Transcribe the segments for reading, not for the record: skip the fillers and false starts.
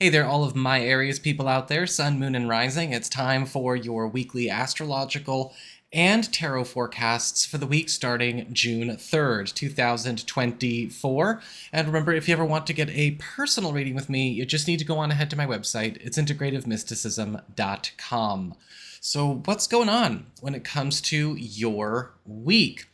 Hey there, all of my Aries people out there, Sun, Moon, and Rising. It's time for your weekly astrological and tarot forecasts for the week starting June 3rd, 2024. And remember, if you ever want to get a personal reading with me, you just need to go on ahead to my website. It's integrativemysticism.com. So what's going on when it comes to your week?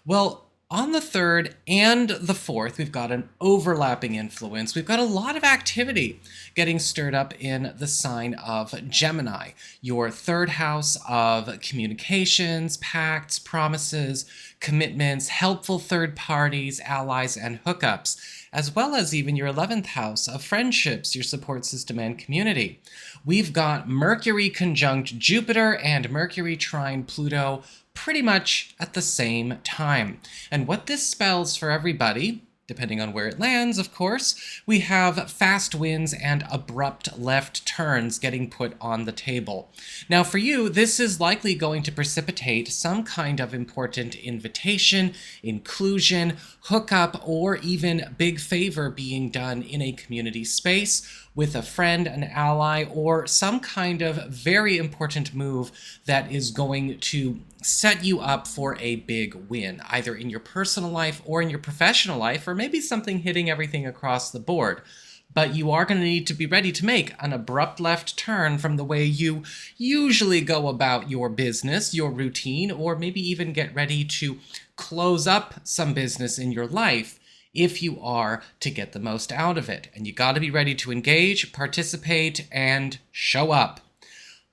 Well, on the 3rd and the 4th, we've got an overlapping influence. We've got a lot of activity getting stirred up in the sign of Gemini, your 3rd house of communications, pacts, promises, commitments, helpful third parties, allies, and hookups, as well as even your 11th house of friendships, your support system, and community. We've got Mercury conjunct Jupiter and Mercury trine Pluto pretty much at the same time. And what this spells for everybody, depending on where it lands, of course, we have fast winds and abrupt left turns getting put on the table. Now for you, this is likely going to precipitate some kind of important invitation, inclusion, hookup, or even big favor being done in a community space with a friend, an ally, or some kind of very important move that is going to set you up for a big win, either in your personal life or in your professional life, or maybe something hitting everything across the board. But you are going to need to be ready to make an abrupt left turn from the way you usually go about your business, your routine, or maybe even get ready to close up some business in your life if you are to get the most out of it. And you got to be ready to engage, participate, and show up.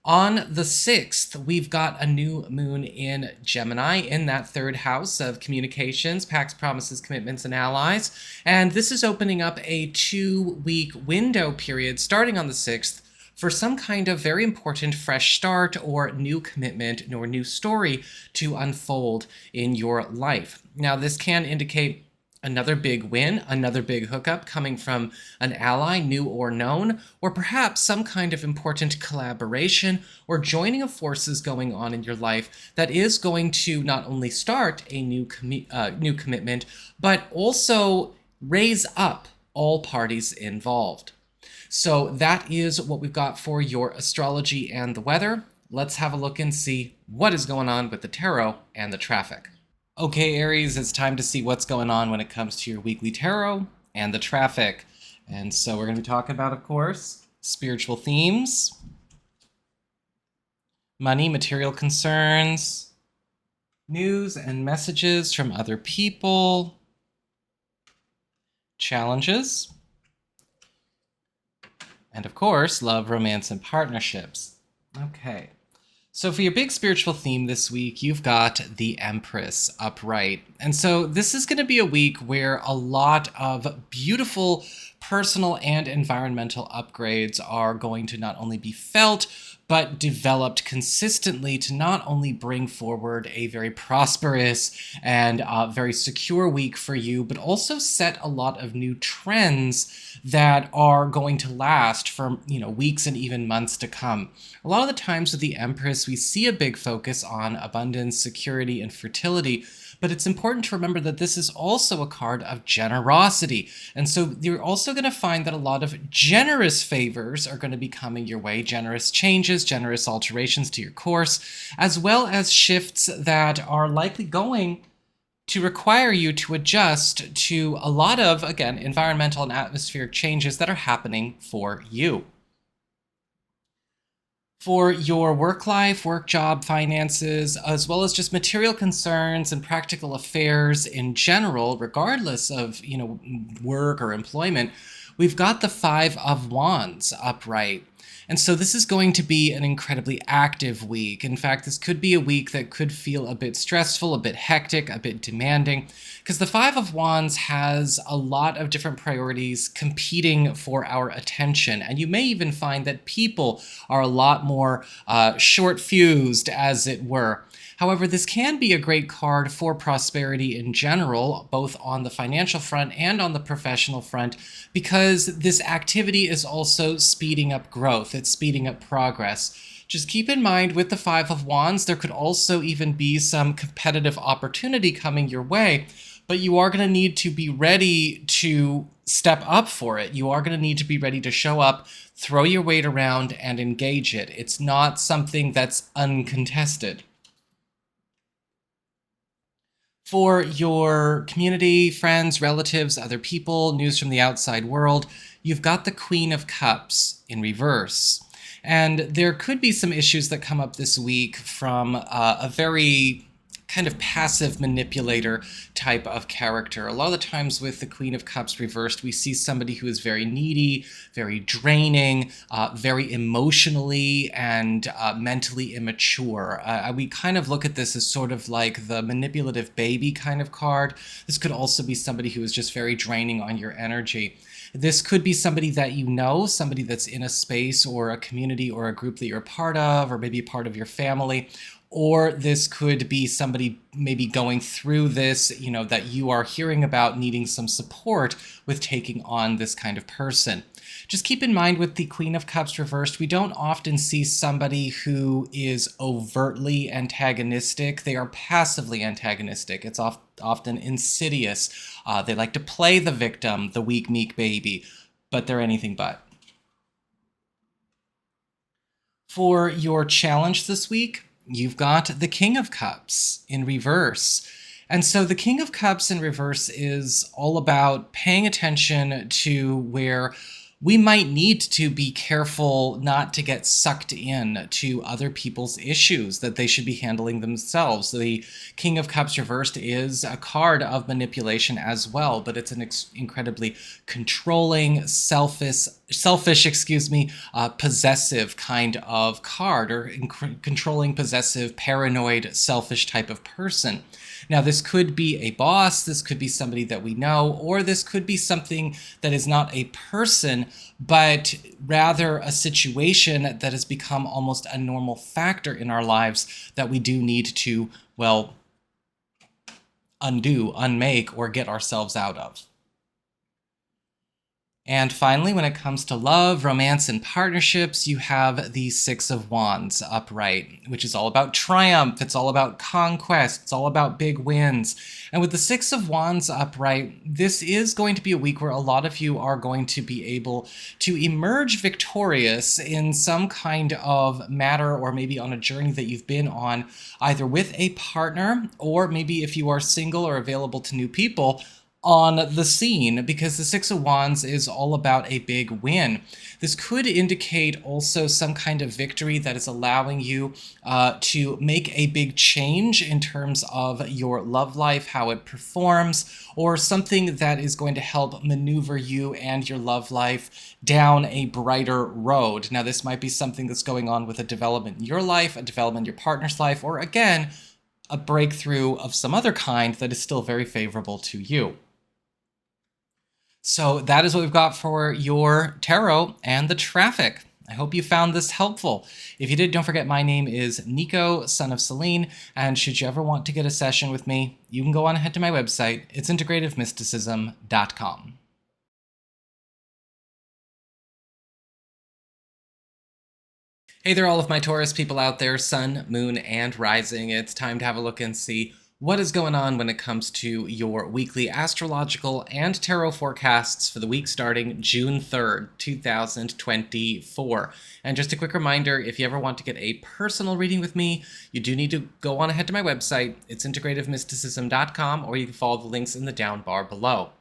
On the 6th, we've got a new moon in Gemini in that 3rd house of communications, pacts, promises, commitments, and allies. And this is opening up a 2-week window period starting on the 6th for some kind of very important fresh start or new commitment or new story to unfold in your life. Now, this can indicate another big win, another big hookup coming from an ally, new or known, or perhaps some kind of important collaboration or joining of forces going on in your life that is going to not only start a new commitment, but also raise up all parties involved. So that is what we've got for your astrology and the weather. Let's have a look and see what is going on with the tarot and the traffic. Okay, Aries, it's time to see what's going on when it comes to your weekly tarot and the traffic. And so we're going to be talking about, of course, spiritual themes, money, material concerns, news and messages from other people, challenges, and of course, love, romance, and partnerships. Okay. So for your big spiritual theme this week, you've got the Empress upright. And so this is going to be a week where a lot of beautiful personal and environmental upgrades are going to not only be felt, but developed consistently to not only bring forward a very prosperous and very secure week for you, but also set a lot of new trends that are going to last for, weeks and even months to come. A lot of the times with the Empress, we see a big focus on abundance, security, and fertility, but it's important to remember that this is also a card of generosity. And so you're also going to find that a lot of generous favors are going to be coming your way, generous changes, generous alterations to your course, as well as shifts that are likely going to require you to adjust to a lot of, again, environmental and atmospheric changes that are happening for you. For your work life, work job, finances, as well as just material concerns and practical affairs in general, regardless of, work or employment, we've got the 5 of Wands upright. And so this is going to be an incredibly active week. In fact, this could be a week that could feel a bit stressful, a bit hectic, a bit demanding, because the 5 of Wands has a lot of different priorities competing for our attention. And you may even find that people are a lot more short-fused, as it were. However, this can be a great card for prosperity in general, both on the financial front and on the professional front, because this activity is also speeding up growth. It's speeding up progress. Just keep in mind with the 5 of Wands, there could also even be some competitive opportunity coming your way, but you are going to need to be ready to step up for it. You are going to need to be ready to show up, throw your weight around, and engage it. It's not something that's uncontested. For your community, friends, relatives, other people, news from the outside world, you've got the Queen of Cups in reverse. And there could be some issues that come up this week from a very kind of passive manipulator type of character. A lot of the times with the Queen of Cups reversed, we see somebody who is very needy, very draining, very emotionally and mentally immature. We kind of look at this as sort of like the manipulative baby kind of card. This could also be somebody who is just very draining on your energy. This could be somebody that you know, somebody that's in a space or a community or a group that you're a part of, or maybe part of your family. Or this could be somebody maybe going through this, that you are hearing about needing some support with taking on this kind of person. Just keep in mind with the Queen of Cups reversed, we don't often see somebody who is overtly antagonistic. They are passively antagonistic. It's often insidious. They like to play the victim, the weak, meek baby, but they're anything but. For your challenge this week, you've got the King of Cups in reverse. And so the King of Cups in reverse is all about paying attention to where we might need to be careful not to get sucked in to other people's issues that they should be handling themselves. The King of Cups reversed is a card of manipulation as well, but it's an incredibly controlling, selfish, possessive kind of card, or controlling, possessive, paranoid, selfish type of person. Now, this could be a boss, this could be somebody that we know, or this could be something that is not a person, but rather a situation that has become almost a normal factor in our lives that we do need to, undo, unmake, or get ourselves out of. And finally, when it comes to love, romance, and partnerships, you have the Six of Wands upright, which is all about triumph. It's all about conquest. It's all about big wins. And with the Six of Wands upright, this is going to be a week where a lot of you are going to be able to emerge victorious in some kind of matter, or maybe on a journey that you've been on, either with a partner, or maybe if you are single or available to new people, on the scene, because the Six of Wands is all about a big win. This could indicate also some kind of victory that is allowing you to make a big change in terms of your love life, how it performs, or something that is going to help maneuver you and your love life down a brighter road. Now, this might be something that's going on with a development in your life, a development in your partner's life, or again, a breakthrough of some other kind that is still very favorable to you. So that is what we've got for your tarot and the traffic. I hope you found this helpful. If you did, don't forget my name is Nico, Son of Selene, and should you ever want to get a session with me, you can go on ahead to my website. It's integrativemysticism.com. Hey there, all of my Taurus people out there, Sun, Moon, and Rising. It's time to have a look and see what is going on when it comes to your weekly astrological and tarot forecasts for the week starting June 3rd, 2024. And just a quick reminder, if you ever want to get a personal reading with me, you do need to go on ahead to my website. It's integrativemysticism.com, or you can follow the links in the down bar below.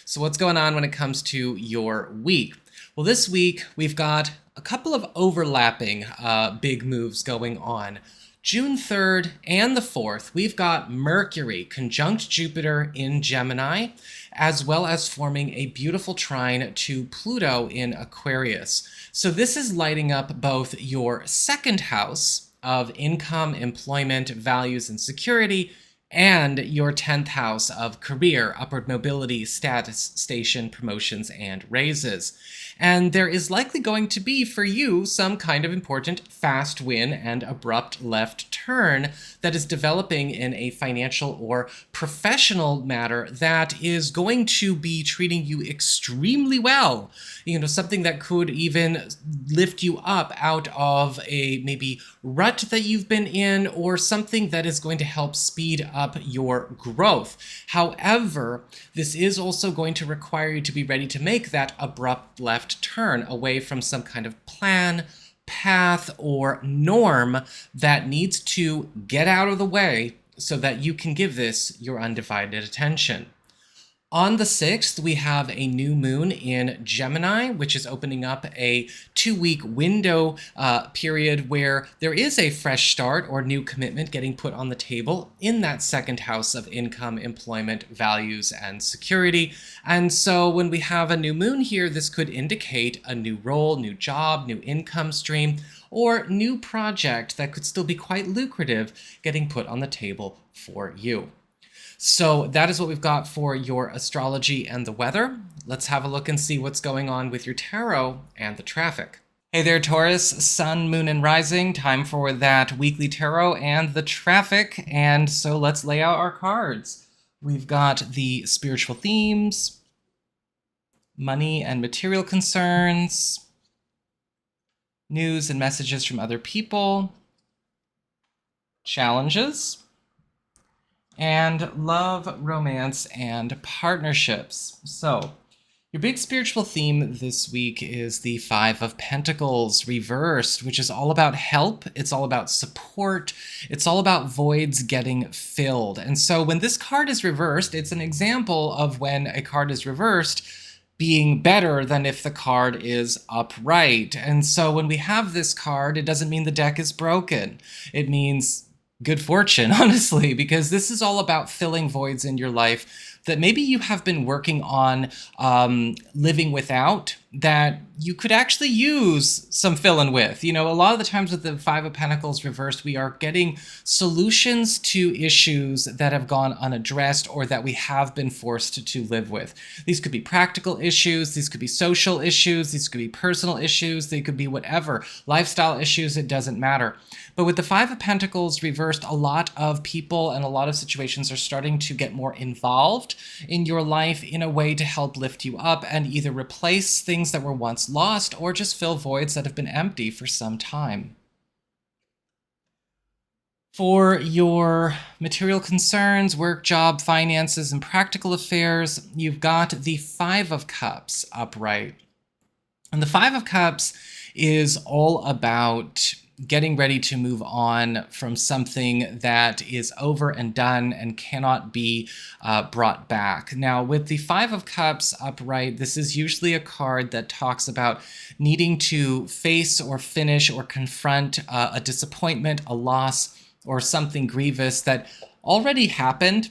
So what's going on when it comes to your week? Well, this week we've got a couple of overlapping big moves going on. June 3rd and the 4th, we've got Mercury conjunct Jupiter in Gemini, as well as forming a beautiful trine to Pluto in Aquarius. So this is lighting up both your second house of income, employment, values, and security, and your 10th house of career, upward mobility, status, station, promotions, and raises. And there is likely going to be, for you, some kind of important fast win and abrupt left turn that is developing in a financial or professional matter that is going to be treating you extremely well. Something that could even lift you up out of a maybe rut that you've been in, or something that is going to help speed up up your growth. However, this is also going to require you to be ready to make that abrupt left turn away from some kind of plan, path, or norm that needs to get out of the way so that you can give this your undivided attention. On the 6th, we have a new moon in Gemini, which is opening up a 2-week window period where there is a fresh start or new commitment getting put on the table in that second house of income, employment, values, and security. And so when we have a new moon here, this could indicate a new role, new job, new income stream, or new project that could still be quite lucrative getting put on the table for you. So that is what we've got for your astrology and the weather. Let's have a look and see what's going on with your tarot and the traffic. Hey there, Taurus, Sun, Moon, and Rising. Time for that weekly tarot and the traffic. And so let's lay out our cards. We've got the spiritual themes, money and material concerns, news and messages from other people, challenges, and love, romance, and partnerships. So, your big spiritual theme this week is the Five of Pentacles reversed, which is all about help. It's all about support. It's all about voids getting filled. And so when this card is reversed, it's an example of when a card is reversed being better than if the card is upright. And so when we have this card, it doesn't mean the deck is broken. It means good fortune, honestly, because this is all about filling voids in your life that maybe you have been working on living without, that you could actually use some fill-in with. You know, a lot of the times with the Five of Pentacles reversed, we are getting solutions to issues that have gone unaddressed or that we have been forced to live with. These could be practical issues, these could be social issues, these could be personal issues, they could be whatever. Lifestyle issues, it doesn't matter. But with the Five of Pentacles reversed, a lot of people and a lot of situations are starting to get more involved in your life in a way to help lift you up and either replace things that were once lost or just fill voids that have been empty for some time. For your material concerns, work, job, finances, and practical affairs, you've got the Five of Cups upright. And the Five of Cups is all about getting ready to move on from something that is over and done and cannot be brought back. Now, with the Five of Cups upright, this is usually a card that talks about needing to face or finish or confront a disappointment, a loss, or something grievous that already happened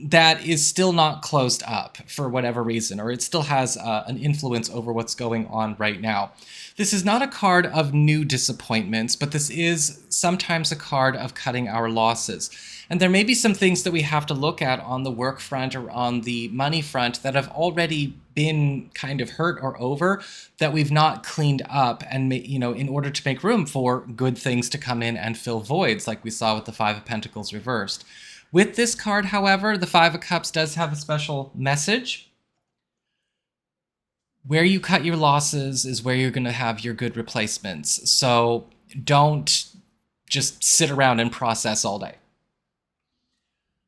that is still not closed up for whatever reason, or it still has an influence over what's going on right now. This is not a card of new disappointments, but this is sometimes a card of cutting our losses. And there may be some things that we have to look at on the work front or on the money front that have already been kind of hurt or over that we've not cleaned up and, you know, in order to make room for good things to come in and fill voids like we saw with the Five of Pentacles reversed. With this card, however, the Five of Cups does have a special message. Where you cut your losses is where you're going to have your good replacements. So don't just sit around and process all day.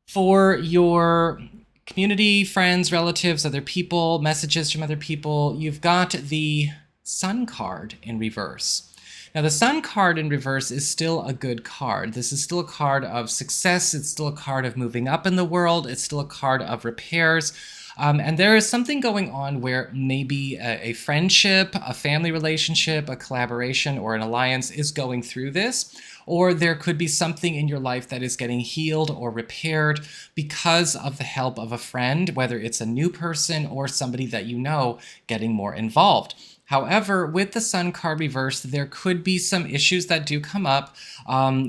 For your community, friends, relatives, other people, messages from other people, you've got the Sun card in reverse. Now, the Sun card in reverse is still a good card. This is still a card of success. It's still a card of moving up in the world. It's still a card of repairs. And there is something going on where maybe a friendship, a family relationship, a collaboration, or an alliance is going through this. Or there could be something in your life that is getting healed or repaired because of the help of a friend, whether it's a new person or somebody that you know getting more involved. However, with the Sun card reversed, there could be some issues that do come up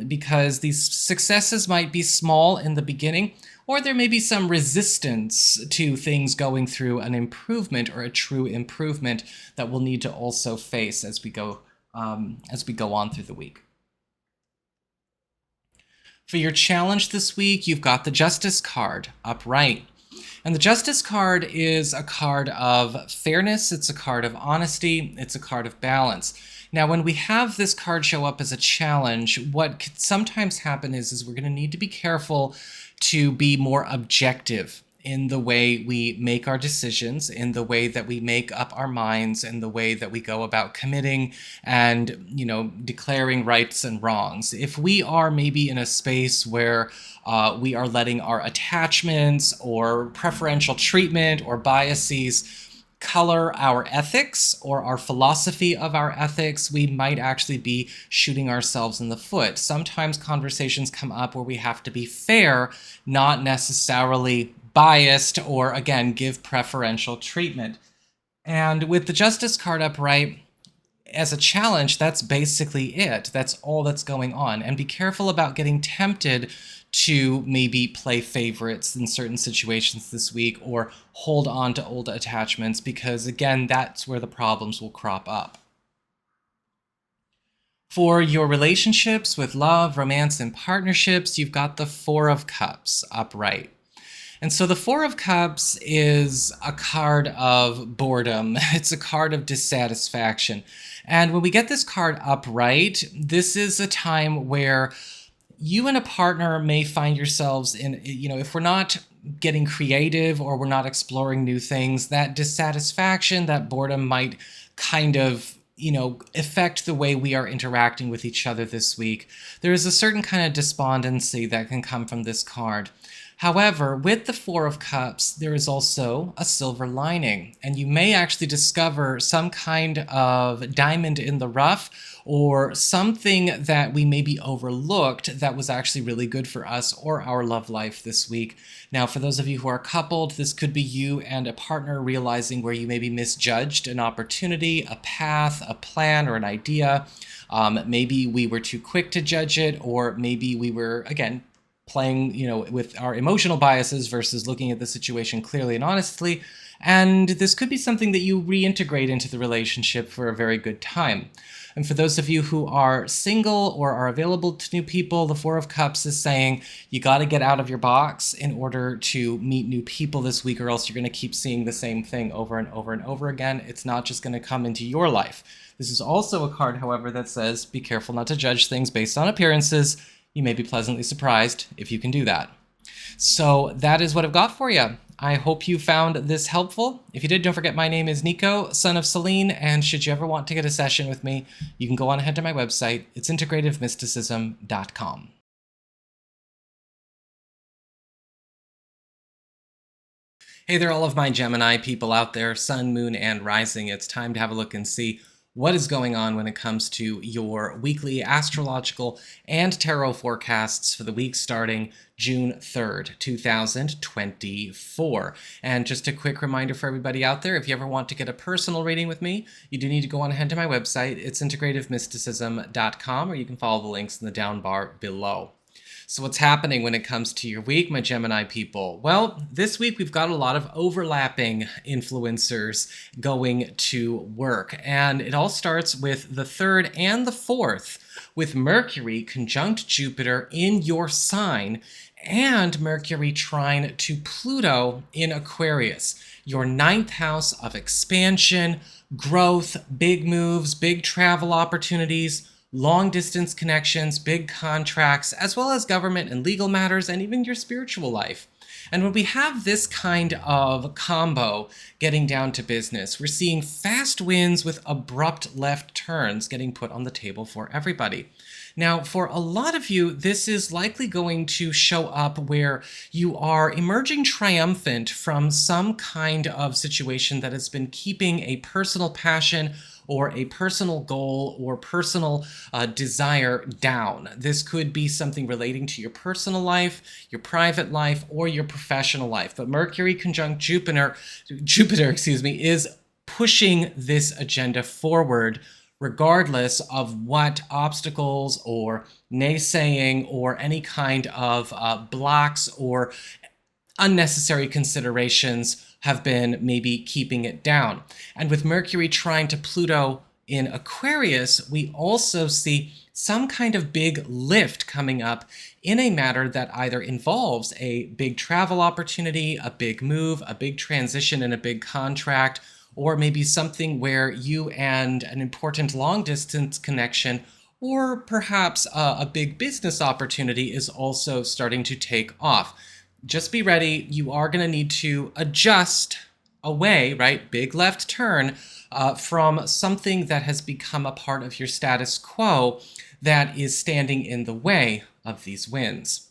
because these successes might be small in the beginning, or there may be some resistance to things going through an improvement or a true improvement that we'll need to also face as we go on through the week. For your challenge this week, you've got the Justice card upright. And the Justice card is a card of fairness, it's a card of honesty, it's a card of balance. Now, when we have this card show up as a challenge, what could sometimes happen is we're going to need to be careful to be more objective in the way we make our decisions, in the way that we make up our minds, in the way that we go about committing and, declaring rights and wrongs. If we are maybe in a space where we are letting our attachments or preferential treatment or biases color our ethics or our philosophy of our ethics, we might actually be shooting ourselves in the foot. Sometimes conversations come up where we have to be fair, not necessarily biased, or again, give preferential treatment. And with the Justice card upright, as a challenge, that's basically it. That's all that's going on. And be careful about getting tempted to maybe play favorites in certain situations this week or hold on to old attachments, because again, that's where the problems will crop up. For your relationships with love, romance, and partnerships, you've got the Four of Cups upright. And so the Four of Cups is a card of boredom. It's a card of dissatisfaction. And when we get this card upright, this is a time where you and a partner may find yourselves in, if we're not getting creative or we're not exploring new things, that dissatisfaction, that boredom might kind of affect the way we are interacting with each other this week. There is a certain kind of despondency that can come from this card. However, with the Four of Cups, there is also a silver lining, and you may actually discover some kind of diamond in the rough or something that we maybe overlooked that was actually really good for us or our love life this week. Now, for those of you who are coupled, this could be you and a partner realizing where you maybe misjudged an opportunity, a path, a plan, or an idea. Maybe we were too quick to judge it, or maybe we were, again, playing, with our emotional biases versus looking at the situation clearly and honestly. And this could be something that you reintegrate into the relationship for a very good time. And for those of you who are single or are available to new people, the Four of Cups is saying you got to get out of your box in order to meet new people this week, or else you're going to keep seeing the same thing over and over and over again. It's not just going to come into your life. This is also a card, however, that says be careful not to judge things based on appearances. You may be pleasantly surprised if you can do that. So that is what I've got for you. I hope you found this helpful. If you did, don't forget my name is Nico, Son of Selene, and should you ever want to get a session with me, you can go on ahead to my website. It's integrativemysticism.com. Hey there, all of my Gemini people out there, Sun, Moon, and Rising. It's time to have a look and see what is going on when it comes to your weekly astrological and tarot forecasts for the week starting June 3rd, 2024. And just a quick reminder for everybody out there, if you ever want to get a personal reading with me, you do need to go on ahead to my website. It's integrativemysticism.com, or you can follow the links in the down bar below. So what's happening when it comes to your week, my Gemini people? Well, this week we've got a lot of overlapping influencers going to work. And it all starts with the 3rd and the 4th, with Mercury conjunct Jupiter in your sign and Mercury trine to Pluto in Aquarius, your 9th house of expansion, growth, big moves, big travel opportunities, long-distance connections, big contracts, as well as government and legal matters, and even your spiritual life. And when we have this kind of combo getting down to business, we're seeing fast wins with abrupt left turns getting put on the table for everybody. Now, for a lot of you, this is likely going to show up where you are emerging triumphant from some kind of situation that has been keeping a personal passion or a personal goal or personal desire down. This could be something relating to your personal life, your private life, or your professional life. But Mercury conjunct Jupiter, is pushing this agenda forward regardless of what obstacles or naysaying or any kind of blocks or unnecessary considerations have been maybe keeping it down. And with Mercury trine to Pluto in Aquarius, we also see some kind of big lift coming up in a matter that either involves a big travel opportunity, a big move, a big transition in a big contract, or maybe something where you and an important long-distance connection, or perhaps a big business opportunity is also starting to take off. just be ready. You are going to need to adjust away, right? Big left turn from something that has become a part of your status quo that is standing in the way of these wins.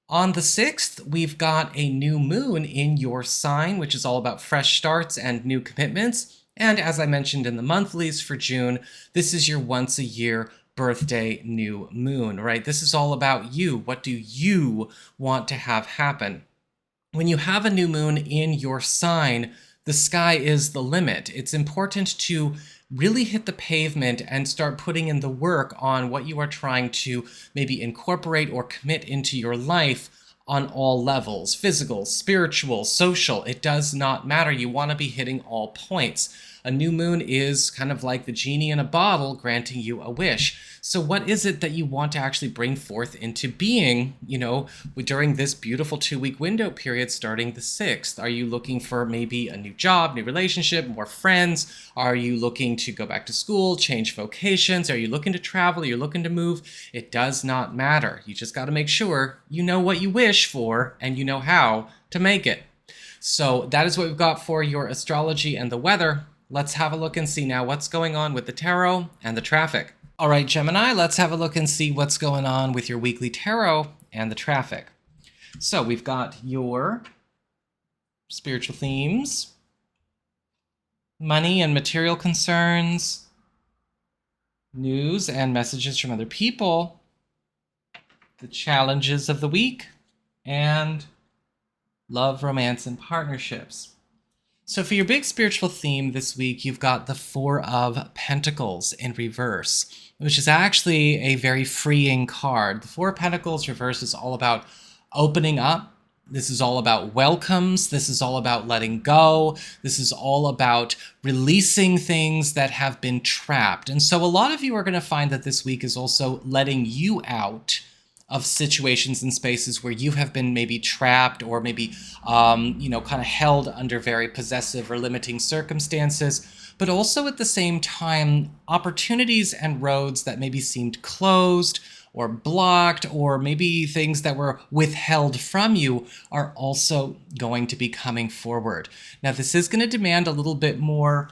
On the 6th, we've got a new moon in your sign, which is all about fresh starts and new commitments. And as I mentioned in the monthlies for June, this is your once a year birthday new moon, right? This is all about you. What do you want to have happen? When you have a new moon in your sign, the sky is the limit. It's important to really hit the pavement and start putting in the work on what you are trying to maybe incorporate or commit into your life on all levels, physical, spiritual, social. It does not matter. You want to be hitting all points. A new moon is kind of like the genie in a bottle granting you a wish. So what is it that you want to actually bring forth into being, during this beautiful 2-week window period starting the 6th? Are you looking for maybe a new job, new relationship, more friends? Are you looking to go back to school, change vocations? Are you looking to travel? Are you looking to move? It does not matter. You just got to make sure you know what you wish for and you know how to make it. So that is what we've got for your astrology and the weather. Let's have a look and see now what's going on with the tarot and the traffic. All right, Gemini, let's have a look and see what's going on with your weekly tarot and the traffic. So we've got your spiritual themes, money and material concerns, news and messages from other people, the challenges of the week, and love, romance, and partnerships. So for your big spiritual theme this week, you've got the Four of Pentacles in reverse, which is actually a very freeing card. The Four of Pentacles reverse is all about opening up. This is all about welcomes. This is all about letting go. This is all about releasing things that have been trapped. And so a lot of you are going to find that this week is also letting you out of situations and spaces where you have been maybe trapped or maybe, kind of held under very possessive or limiting circumstances, but also at the same time, opportunities and roads that maybe seemed closed or blocked, or maybe things that were withheld from you are also going to be coming forward. Now, this is going to demand a little bit more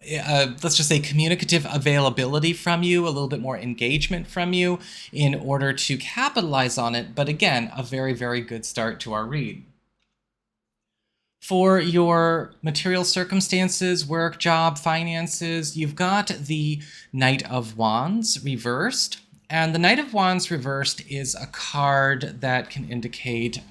let's just say communicative availability from you, a little bit more engagement from you in order to capitalize on it. But again, a very, very good start to our read. For your material circumstances, work, job, finances, you've got the Knight of Wands reversed. And the Knight of Wands reversed is a card that can indicate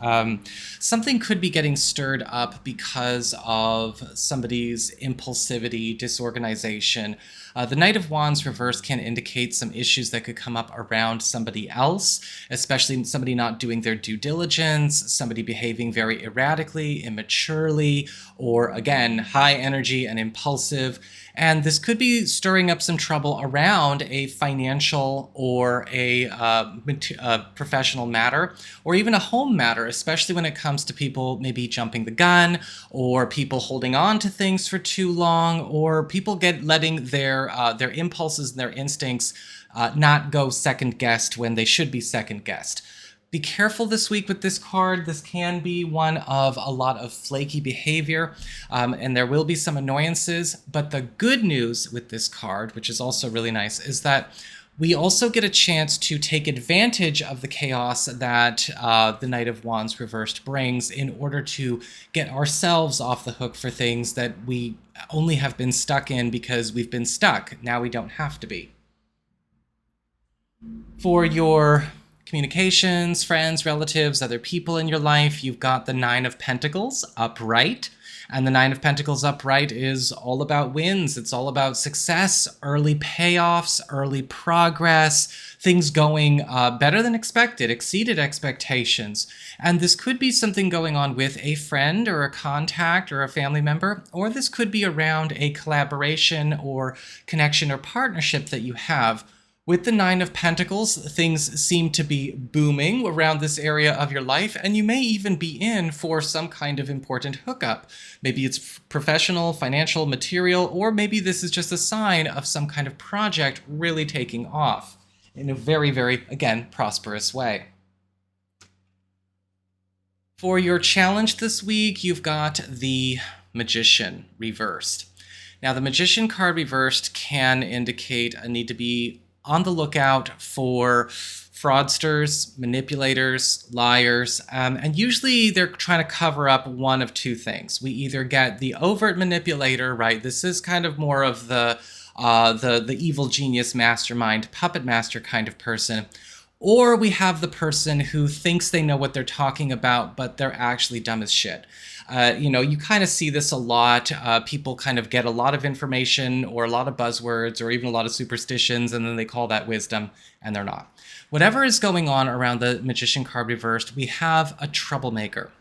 something could be getting stirred up because of somebody's impulsivity, disorganization. The Knight of Wands reversed can indicate some issues that could come up around somebody else, especially somebody not doing their due diligence, somebody behaving very erratically, immaturely, or again, high energy and impulsive. And this could be stirring up some trouble around a financial or a professional matter, or even a home matter, especially when it comes to people maybe jumping the gun, or people holding on to things for too long, or people letting their impulses and their instincts not go second guessed when they should be second guessed. Be careful this week with this card. This can be one of a lot of flaky behavior, and there will be some annoyances. But the good news with this card, which is also really nice, is that we also get a chance to take advantage of the chaos that the Knight of Wands reversed brings in order to get ourselves off the hook for things that we only have been stuck in because we've been stuck. Now we don't have to be. For your communications, friends, relatives, other people in your life, you've got the Nine of Pentacles upright. And the Nine of Pentacles upright is all about wins. It's all about success, early payoffs, early progress, things going better than expected, exceeded expectations. And this could be something going on with a friend or a contact or a family member, or this could be around a collaboration or connection or partnership that you have. With the Nine of Pentacles, things seem to be booming around this area of your life, and you may even be in for some kind of important hookup. Maybe it's professional, financial, material, or maybe this is just a sign of some kind of project really taking off in a very, very, again, prosperous way. For your challenge this week, you've got the Magician reversed. Now, the Magician card reversed can indicate a need to be on the lookout for fraudsters, manipulators, liars, and usually they're trying to cover up one of two things. We either get the overt manipulator, right? This is kind of more of the evil genius mastermind, puppet master kind of person. Or we have the person who thinks they know what they're talking about, but they're actually dumb as shit. You kind of see this a lot. People kind of get a lot of information or a lot of buzzwords or even a lot of superstitions, and then they call that wisdom, and they're not. Whatever is going on around the Magician card reversed, we have a troublemaker.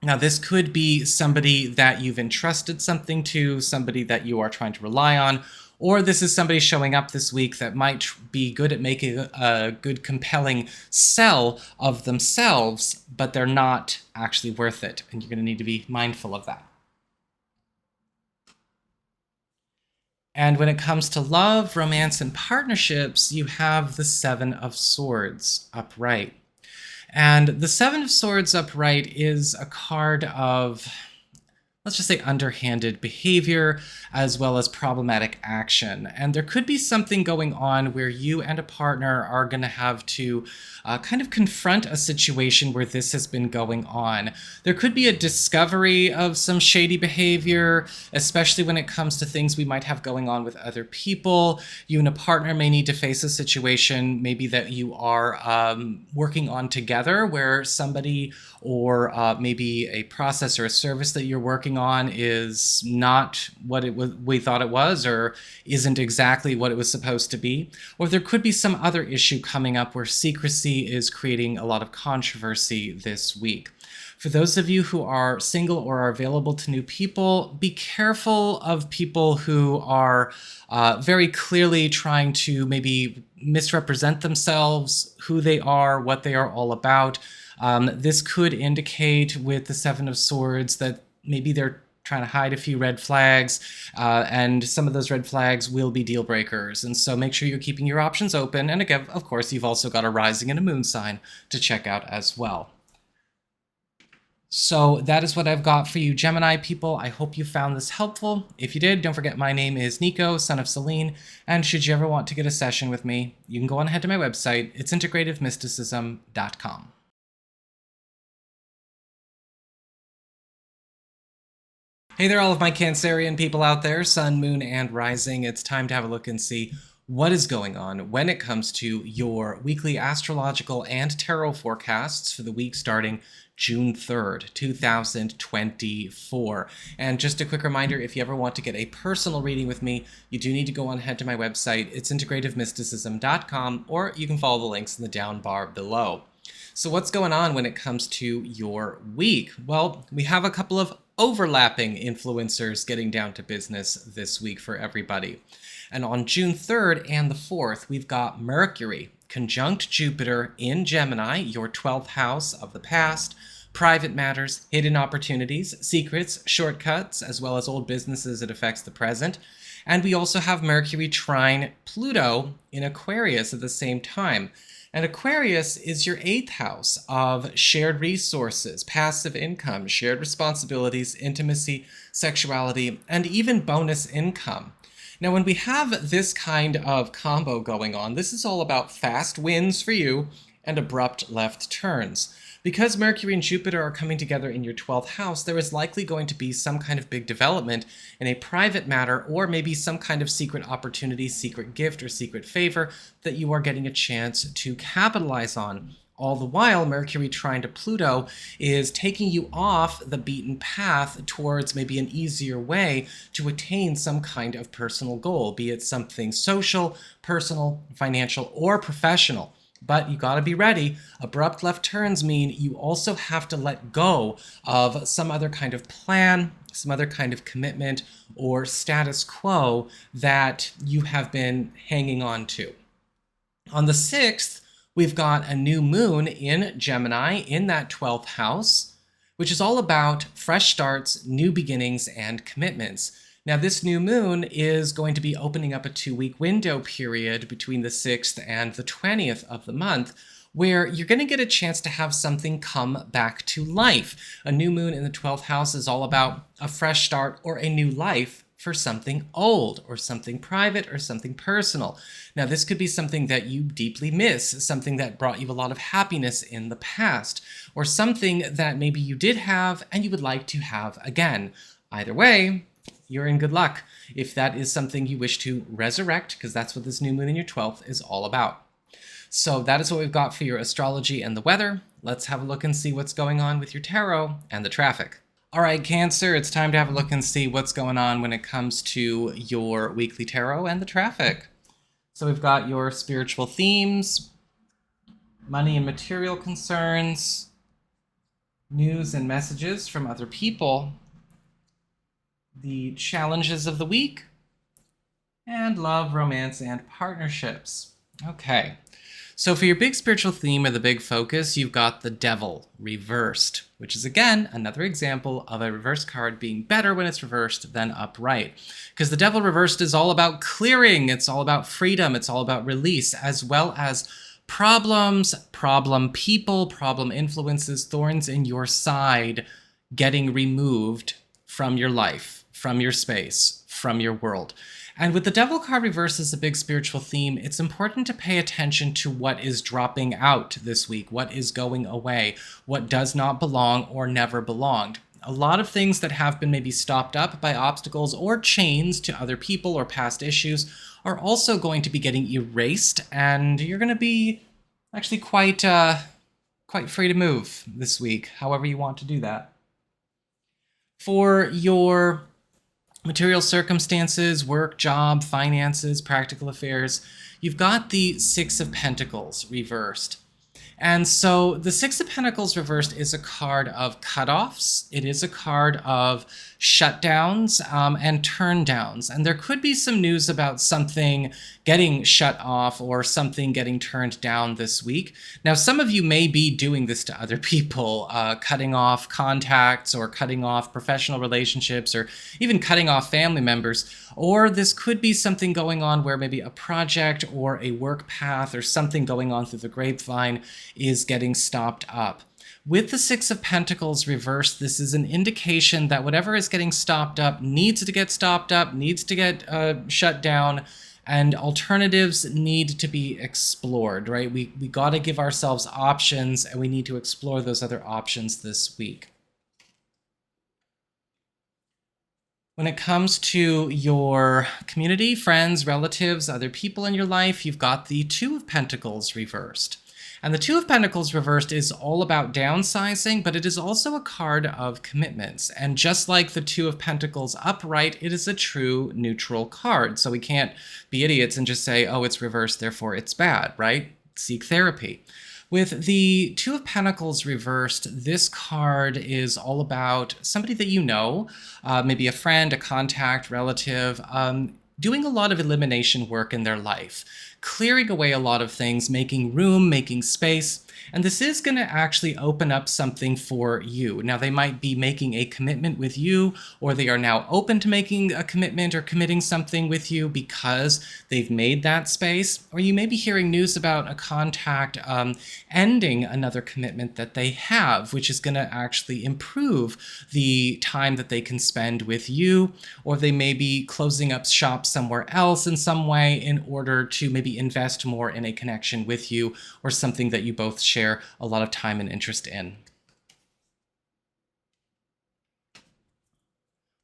Now, this could be somebody that you've entrusted something to, somebody that you are trying to rely on, or this is somebody showing up this week that might be good at making a good, compelling sell of themselves, but they're not actually worth it, and you're going to need to be mindful of that. And when it comes to love, romance, and partnerships, you have the Seven of Swords upright. And the Seven of Swords upright is a card of, let's just say, underhanded behavior as well as problematic action. And there could be something going on where you and a partner are going to have to kind of confront a situation where this has been going on. There could be a discovery of some shady behavior, especially when it comes to things we might have going on with other people. You and a partner may need to face a situation maybe that you are working on together, where somebody or maybe a process or a service that you're working on is not what we thought it was, or isn't exactly what it was supposed to be. Or there could be some other issue coming up where secrecy is creating a lot of controversy this week. For those of you who are single or are available to new people, be careful of people who are very clearly trying to maybe misrepresent themselves, who they are, what they are all about. This could indicate with the Seven of Swords that maybe they're trying to hide a few red flags, and some of those red flags will be deal breakers. And so make sure you're keeping your options open. And again, of course, you've also got a rising and a moon sign to check out as well. So that is what I've got for you, Gemini people. I hope you found this helpful. If you did, don't forget my name is Nico, Son of Selene, and should you ever want to get a session with me, you can go on ahead to my website. It's integrativemysticism.com. Hey there, all of my Cancerian people out there, Sun, Moon, and Rising. It's time to have a look and see what is going on when it comes to your weekly astrological and tarot forecasts for the week starting June 3rd, 2024. And just a quick reminder, if you ever want to get a personal reading with me, you do need to go on ahead to my website. It's integrativemysticism.com, or you can follow the links in the down bar below. So what's going on when it comes to your week? Well, we have a couple of overlapping influencers getting down to business this week for everybody. And on June 3rd and the 4th, we've got Mercury conjunct Jupiter in Gemini, your 12th house of the past, private matters, hidden opportunities, secrets, shortcuts, as well as old businesses it affects the present. And we also have Mercury trine Pluto in Aquarius at the same time. And Aquarius is your 8th house of shared resources, passive income, shared responsibilities, intimacy, sexuality, and even bonus income. Now, when we have this kind of combo going on, this is all about fast wins for you and abrupt left turns. Because Mercury and Jupiter are coming together in your 12th house, there is likely going to be some kind of big development in a private matter, or maybe some kind of secret opportunity, secret gift, or secret favor that you are getting a chance to capitalize on. All the while, Mercury trine to Pluto is taking you off the beaten path towards maybe an easier way to attain some kind of personal goal, be it something social, personal, financial, or professional. But you gotta be ready. Abrupt left turns mean you also have to let go of some other kind of plan, some other kind of commitment, or status quo that you have been hanging on to. On the 6th, we've got a new moon in Gemini in that 12th house, which is all about fresh starts, new beginnings, and commitments. Now, this new moon is going to be opening up a 2-week window period between the 6th and the 20th of the month, where you're going to get a chance to have something come back to life. A new moon in the 12th house is all about a fresh start or a new life for something old or something private or something personal. Now, this could be something that you deeply miss, something that brought you a lot of happiness in the past, or something that maybe you did have and you would like to have again. Either way, you're in good luck if that is something you wish to resurrect, because that's what this new moon in your 12th is all about. So that is what we've got for your astrology and the weather. Let's have a look and see what's going on with your tarot and the traffic. All right, Cancer, it's time to have a look and see what's going on when it comes to your weekly tarot and the traffic. So we've got your spiritual themes, money and material concerns, news and messages from other people, the challenges of the week, and love, romance, and partnerships. Okay. So for your big spiritual theme or the big focus, you've got the Devil reversed, which is, again, another example of a reverse card being better when it's reversed than upright. Because the Devil reversed is all about clearing, it's all about freedom, it's all about release, as well as problems, problem people, problem influences, thorns in your side getting removed from your life, from your space, from your world. And with the Devil card reversed as a big spiritual theme, it's important to pay attention to what is dropping out this week, what is going away, what does not belong or never belonged. A lot of things that have been maybe stopped up by obstacles or chains to other people or past issues are also going to be getting erased, and you're going to be actually quite free to move this week, however you want to do that. For your material circumstances, work, job, finances, practical affairs, you've got the Six of Pentacles reversed. And so the Six of Pentacles reversed is a card of cutoffs. It is a card of shutdowns and turndowns. And there could be some news about something getting shut off or something getting turned down this week. Now, some of you may be doing this to other people, cutting off contacts or cutting off professional relationships or even cutting off family members. Or this could be something going on where maybe a project or a work path or something going on through the grapevine is getting stopped up. With the Six of Pentacles reversed, this is an indication that whatever is getting stopped up needs to get stopped up, needs to get shut down, and alternatives need to be explored, right? We got to give ourselves options, and we need to explore those other options this week. When it comes to your community, friends, relatives, other people in your life, you've got the Two of Pentacles reversed. And the Two of Pentacles reversed is all about downsizing, but it is also a card of commitments. And just like the Two of Pentacles upright, it is a true neutral card. So we can't be idiots and just say, oh, it's reversed, therefore it's bad, right? Seek therapy. With the Two of Pentacles reversed, this card is all about somebody that you know, maybe a friend, a contact, relative, doing a lot of elimination work in their life, clearing away a lot of things, making room, making space. And this is going to actually open up something for you. Now, they might be making a commitment with you, or they are now open to making a commitment or committing something with you because they've made that space. Or you may be hearing news about a contact ending another commitment that they have, which is going to actually improve the time that they can spend with you. Or they may be closing up shop somewhere else in some way in order to maybe invest more in a connection with you or something that you both share a lot of time and interest in.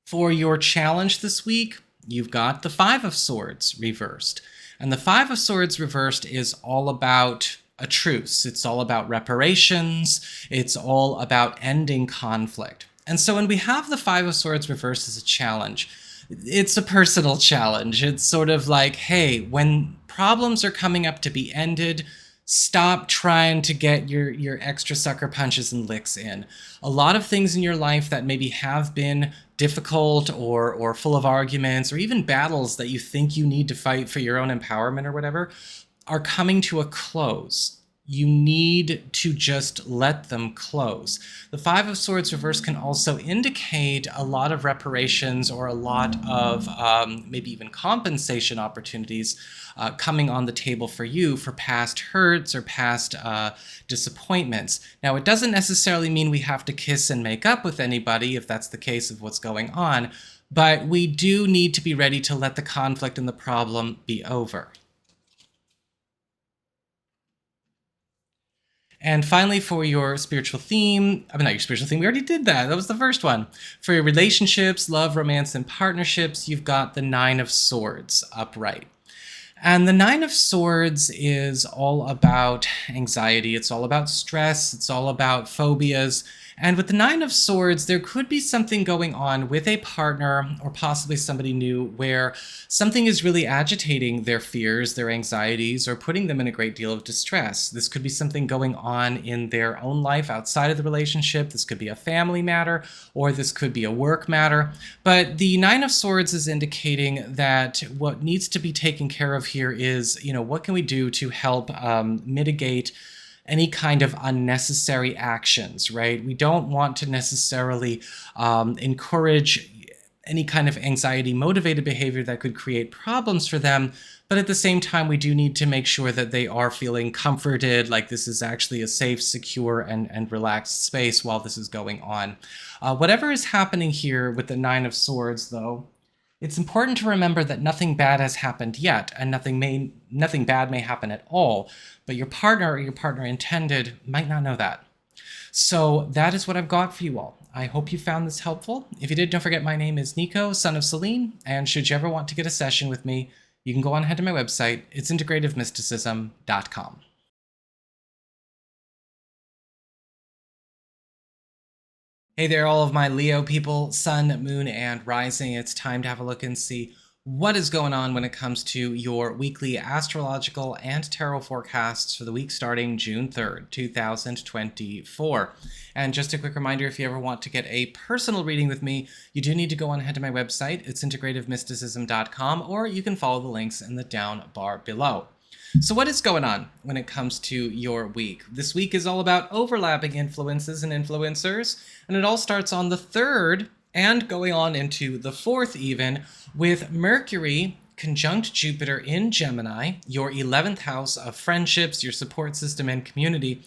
For your challenge this week, you've got the Five of Swords reversed. And the Five of Swords reversed is all about a truce. It's all about reparations. It's all about ending conflict. And so when we have the Five of Swords reversed as a challenge, it's a personal challenge. It's sort of like, hey, when problems are coming up to be ended, stop trying to get your extra sucker punches and licks in. A lot of things in your life that maybe have been difficult or full of arguments or even battles that you think you need to fight for your own empowerment or whatever are coming to a close. you need to just let them close. The Five of Swords reverse can also indicate a lot of reparations or a lot of maybe even compensation opportunities coming on the table for you for past hurts or past disappointments. Now, it doesn't necessarily mean we have to kiss and make up with anybody if that's the case of what's going on, but we do need to be ready to let the conflict and the problem be over. And finally, for your spiritual theme, not your spiritual theme, we already did that. That was the first one. For your relationships, love, romance, and partnerships, you've got the Nine of Swords upright. And the Nine of Swords is all about anxiety. It's all about stress. It's all about phobias. And with the Nine of Swords, there could be something going on with a partner or possibly somebody new where something is really agitating their fears, their anxieties, or putting them in a great deal of distress. This could be something going on in their own life outside of the relationship. This could be a family matter, or this could be a work matter. But the Nine of Swords is indicating that what needs to be taken care of here is, what can we do to help mitigate any kind of unnecessary actions, right? We don't want to necessarily encourage any kind of anxiety-motivated behavior that could create problems for them, but at the same time, we do need to make sure that they are feeling comforted, like this is actually a safe, secure, and relaxed space while this is going on. Whatever is happening here with the Nine of Swords, though, it's important to remember that nothing bad has happened yet, and nothing bad may happen at all, but your partner or your partner intended might not know that. So that is what I've got for you all. I hope you found this helpful. If you did, don't forget my name is Nico, Son of Selene, and should you ever want to get a session with me, you can go on ahead to my website. It's integrativemysticism.com. Hey there, all of my Leo people, Sun, Moon, and Rising. It's time to have a look and see what is going on when it comes to your weekly astrological and tarot forecasts for the week starting June 3rd, 2024. And just a quick reminder, if you ever want to get a personal reading with me, you do need to go on ahead to my website. It's integrativemysticism.com, or you can follow the links in the down bar below. So what is going on when it comes to your week? This week is all about overlapping influences and influencers, and it all starts on the 3rd and going on into the 4th even, with Mercury conjunct Jupiter in Gemini, your 11th house of friendships, your support system, and community,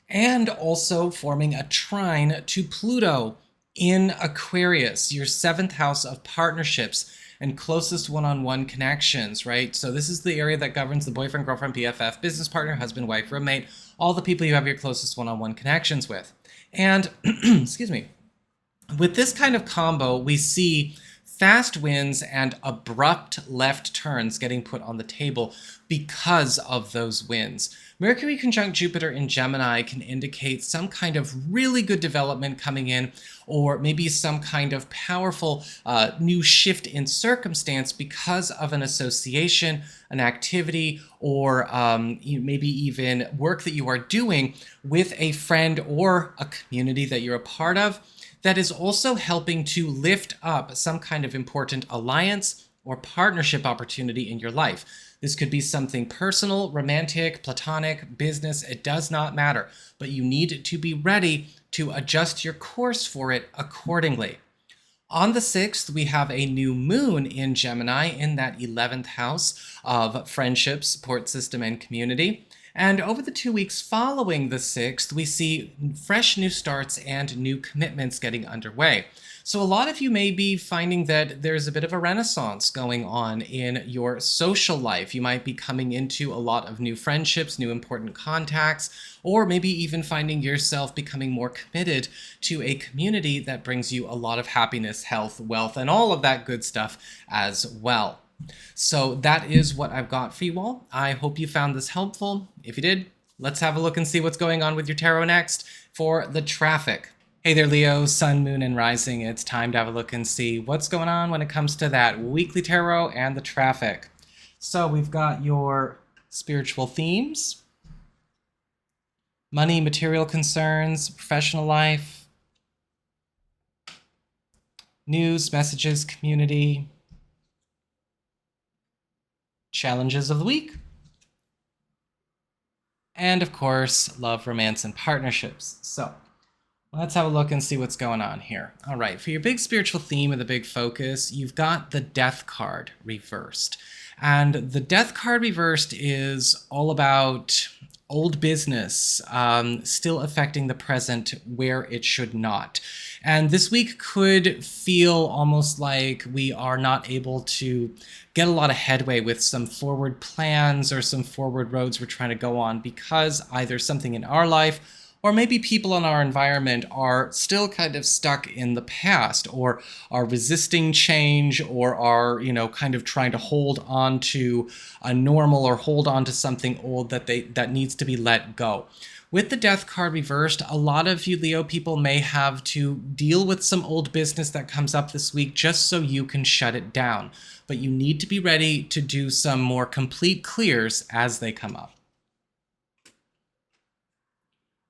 and also forming a trine to Pluto in Aquarius, your 7th house of partnerships and closest one-on-one connections, right? So this is the area that governs the boyfriend, girlfriend, BFF, business partner, husband, wife, roommate, all the people you have your closest one-on-one connections with. And, excuse me, with this kind of combo, we see fast wins and abrupt left turns getting put on the table because of those wins. Mercury conjunct Jupiter in Gemini can indicate some kind of really good development coming in, or maybe some kind of powerful new shift in circumstance because of an association, an activity, or maybe even work that you are doing with a friend or a community that you're a part of, that is also helping to lift up some kind of important alliance or partnership opportunity in your life. This could be something personal, romantic, platonic, business, it does not matter, but you need to be ready to adjust your course for it accordingly. On the 6th, we have a new moon in Gemini in that 11th house of friendship, support system, and community. And over the 2 weeks following the 6th, we see fresh new starts and new commitments getting underway. So a lot of you may be finding that there's a bit of a renaissance going on in your social life. You might be coming into a lot of new friendships, new important contacts, or maybe even finding yourself becoming more committed to a community that brings you a lot of happiness, health, wealth, and all of that good stuff as well. So that is what I've got for you all. I hope you found this helpful. If you did, let's have a look and see what's going on with your tarot next for the traffic. Hey there, Leo, Sun, Moon, and Rising. It's time to have a look and see what's going on when it comes to that weekly tarot and the traffic. So we've got your spiritual themes, money, material concerns, professional life, news, messages, community, challenges of the week, and of course, love, romance, and partnerships. So let's have a look and see what's going on here. All right, for your big spiritual theme or the big focus, you've got the Death card reversed. And the Death card reversed is all about old business still affecting the present where it should not. And this week could feel almost like we are not able to get a lot of headway with some forward plans or some forward roads we're trying to go on because either something in our life or maybe people in our environment are still kind of stuck in the past or are resisting change or are, kind of trying to hold on to a normal or hold on to something old that needs to be let go. With the Death card reversed, a lot of you Leo people may have to deal with some old business that comes up this week just so you can shut it down. But you need to be ready to do some more complete clears as they come up.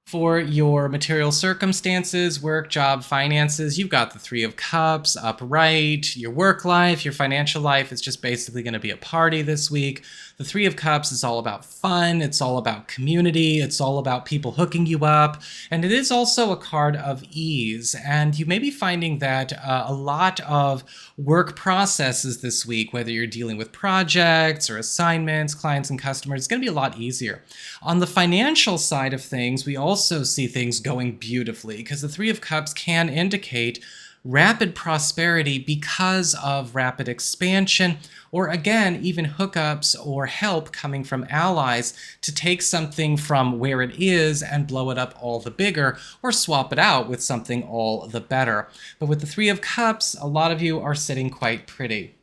For your material circumstances, work, job, finances, you've got the Three of Cups upright. Your work life, your financial life is just basically going to be a party this week. The Three of Cups is all about fun. It's all about community. It's all about people hooking you up. And it is also a card of ease. And you may be finding that a lot of work processes this week, whether you're dealing with projects or assignments, clients and customers, it's going to be a lot easier. On the financial side of things, we also see things going beautifully because the Three of Cups can indicate rapid prosperity because of rapid expansion, or again, even hookups or help coming from allies to take something from where it is and blow it up all the bigger, or swap it out with something all the better. But with the Three of Cups, a lot of you are sitting quite pretty.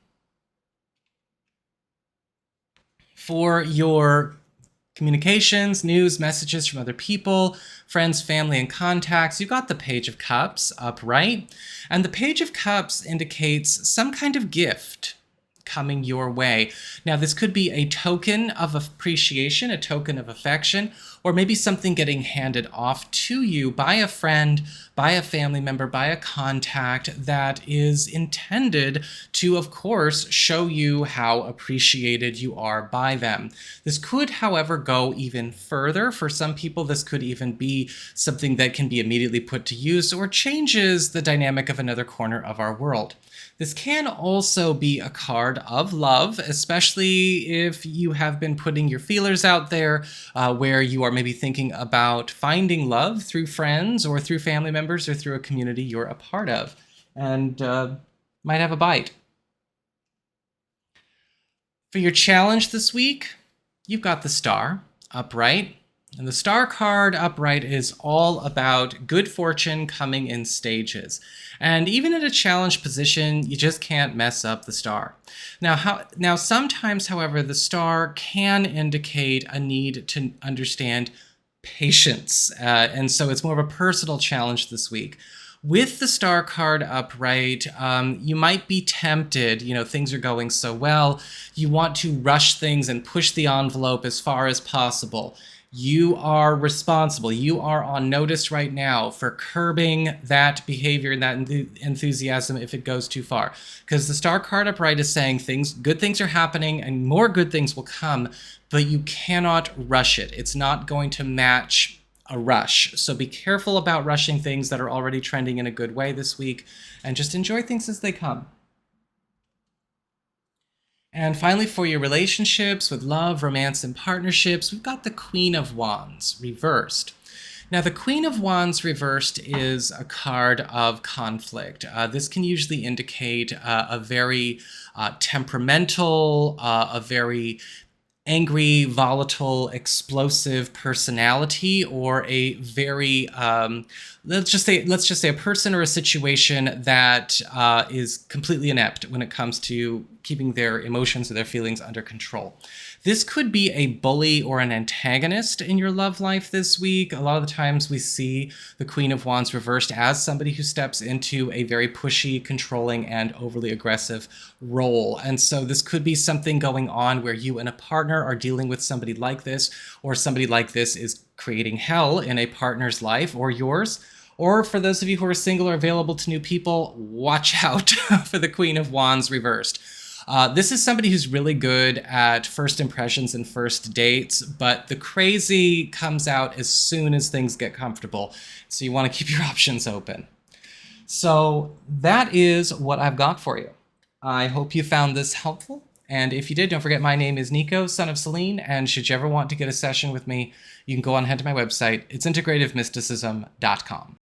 For your communications, news, messages from other people, friends, family, and contacts, you got the Page of Cups upright. And the Page of Cups indicates some kind of gift coming your way. Now, this could be a token of appreciation, a token of affection, or maybe something getting handed off to you by a friend, by a family member, by a contact that is intended to, of course, show you how appreciated you are by them. This could, however, go even further. For some people, this could even be something that can be immediately put to use or changes the dynamic of another corner of our world. This can also be a card of love, especially if you have been putting your feelers out there, where you are maybe thinking about finding love through friends or through family members or through a community you're a part of, and might have a bite. For your challenge this week, you've got the Star upright. And the Star card upright is all about good fortune coming in stages. And even in a challenge position, you just can't mess up the Star. Now sometimes, however, the Star can indicate a need to understand patience. And so it's more of a personal challenge this week. With the Star card upright, you might be tempted, things are going so well, you want to rush things and push the envelope as far as possible. You are responsible. You are on notice right now for curbing that behavior and that enthusiasm if it goes too far. Because the Star card upright is saying good things are happening and more good things will come, but you cannot rush it. It's not going to match a rush. So be careful about rushing things that are already trending in a good way this week, and just enjoy things as they come. And finally, for your relationships with love, romance, and partnerships, we've got the Queen of Wands reversed. Now, the Queen of Wands reversed is a card of conflict. This can usually indicate a very temperamental, a very angry, volatile, explosive personality, or a very let's just say a person or a situation that is completely inept when it comes to keeping their emotions or their feelings under control. This could be a bully or an antagonist in your love life this week. A lot of the times we see the Queen of Wands reversed as somebody who steps into a very pushy, controlling, and overly aggressive role. And so this could be something going on where you and a partner are dealing with somebody like this, or somebody like this is creating hell in a partner's life or yours. Or for those of you who are single or available to new people, watch out for the Queen of Wands reversed. This is somebody who's really good at first impressions and first dates, but the crazy comes out as soon as things get comfortable. So you want to keep your options open. So that is what I've got for you. I hope you found this helpful. And if you did, don't forget my name is Nico, Son of Selene. And should you ever want to get a session with me, you can go on ahead to my website. It's integrativemysticism.com.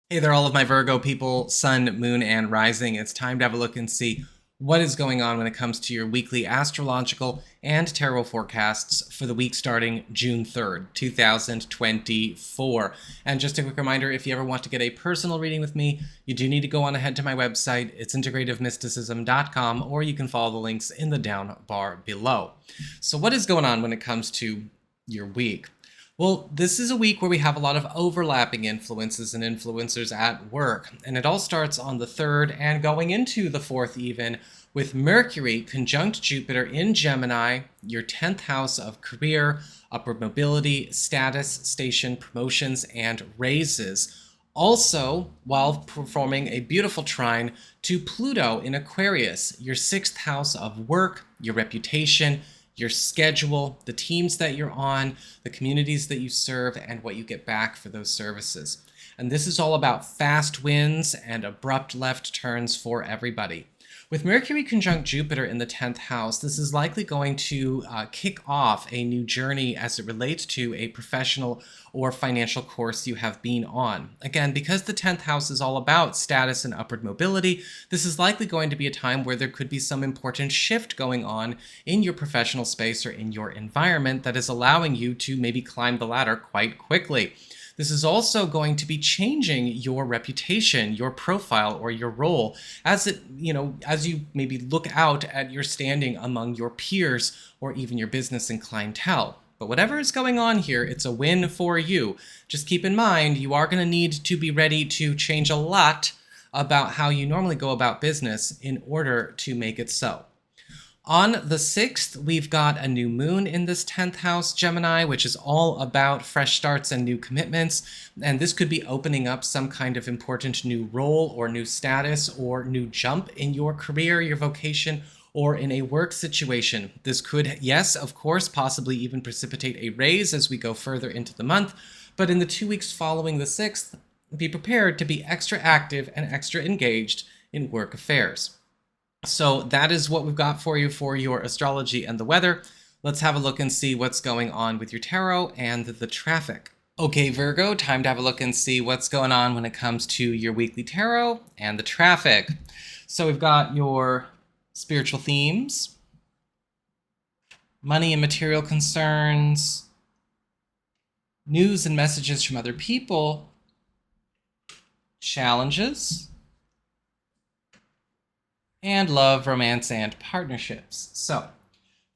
Hey there, all of my Virgo people, Sun, Moon, and Rising. It's time to have a look and see what is going on when it comes to your weekly astrological and tarot forecasts for the week starting June 3rd, 2024. And just a quick reminder, if you ever want to get a personal reading with me, you do need to go on ahead to my website. It's integrativemysticism.com, or you can follow the links in the down bar below. So what is going on when it comes to your week? Well, this is a week where we have a lot of overlapping influences and influencers at work, and it all starts on the 3rd and going into the 4th even, with Mercury conjunct Jupiter in Gemini, your 10th house of career, upward mobility, status, station, promotions, and raises. Also, while performing a beautiful trine to Pluto in Aquarius, your 6th house of work, your reputation, your schedule, the teams that you're on, the communities that you serve, and what you get back for those services. And this is all about fast wins and abrupt left turns for everybody. With Mercury conjunct Jupiter in the 10th house, this is likely going to kick off a new journey as it relates to a professional or financial course you have been on. Again, because the 10th house is all about status and upward mobility, this is likely going to be a time where there could be some important shift going on in your professional space or in your environment that is allowing you to maybe climb the ladder quite quickly. This is also going to be changing your reputation, your profile, or your role as you maybe look out at your standing among your peers or even your business and clientele. But whatever is going on here, it's a win for you. Just keep in mind, you are going to need to be ready to change a lot about how you normally go about business in order to make it so. On the 6th, we've got a new moon in this 10th house, Gemini, which is all about fresh starts and new commitments. And this could be opening up some kind of important new role or new status or new jump in your career, your vocation, or in a work situation. This could, yes, of course, possibly even precipitate a raise as we go further into the month. But in the 2 weeks following the 6th, be prepared to be extra active and extra engaged in work affairs. So that is what we've got for you for your astrology and the weather. Let's have a look and see what's going on with your tarot and the traffic. Okay, Virgo, time to have a look and see what's going on when it comes to your weekly tarot and the traffic. So we've got your spiritual themes, money and material concerns, news and messages from other people, challenges, and love, romance, and partnerships. So,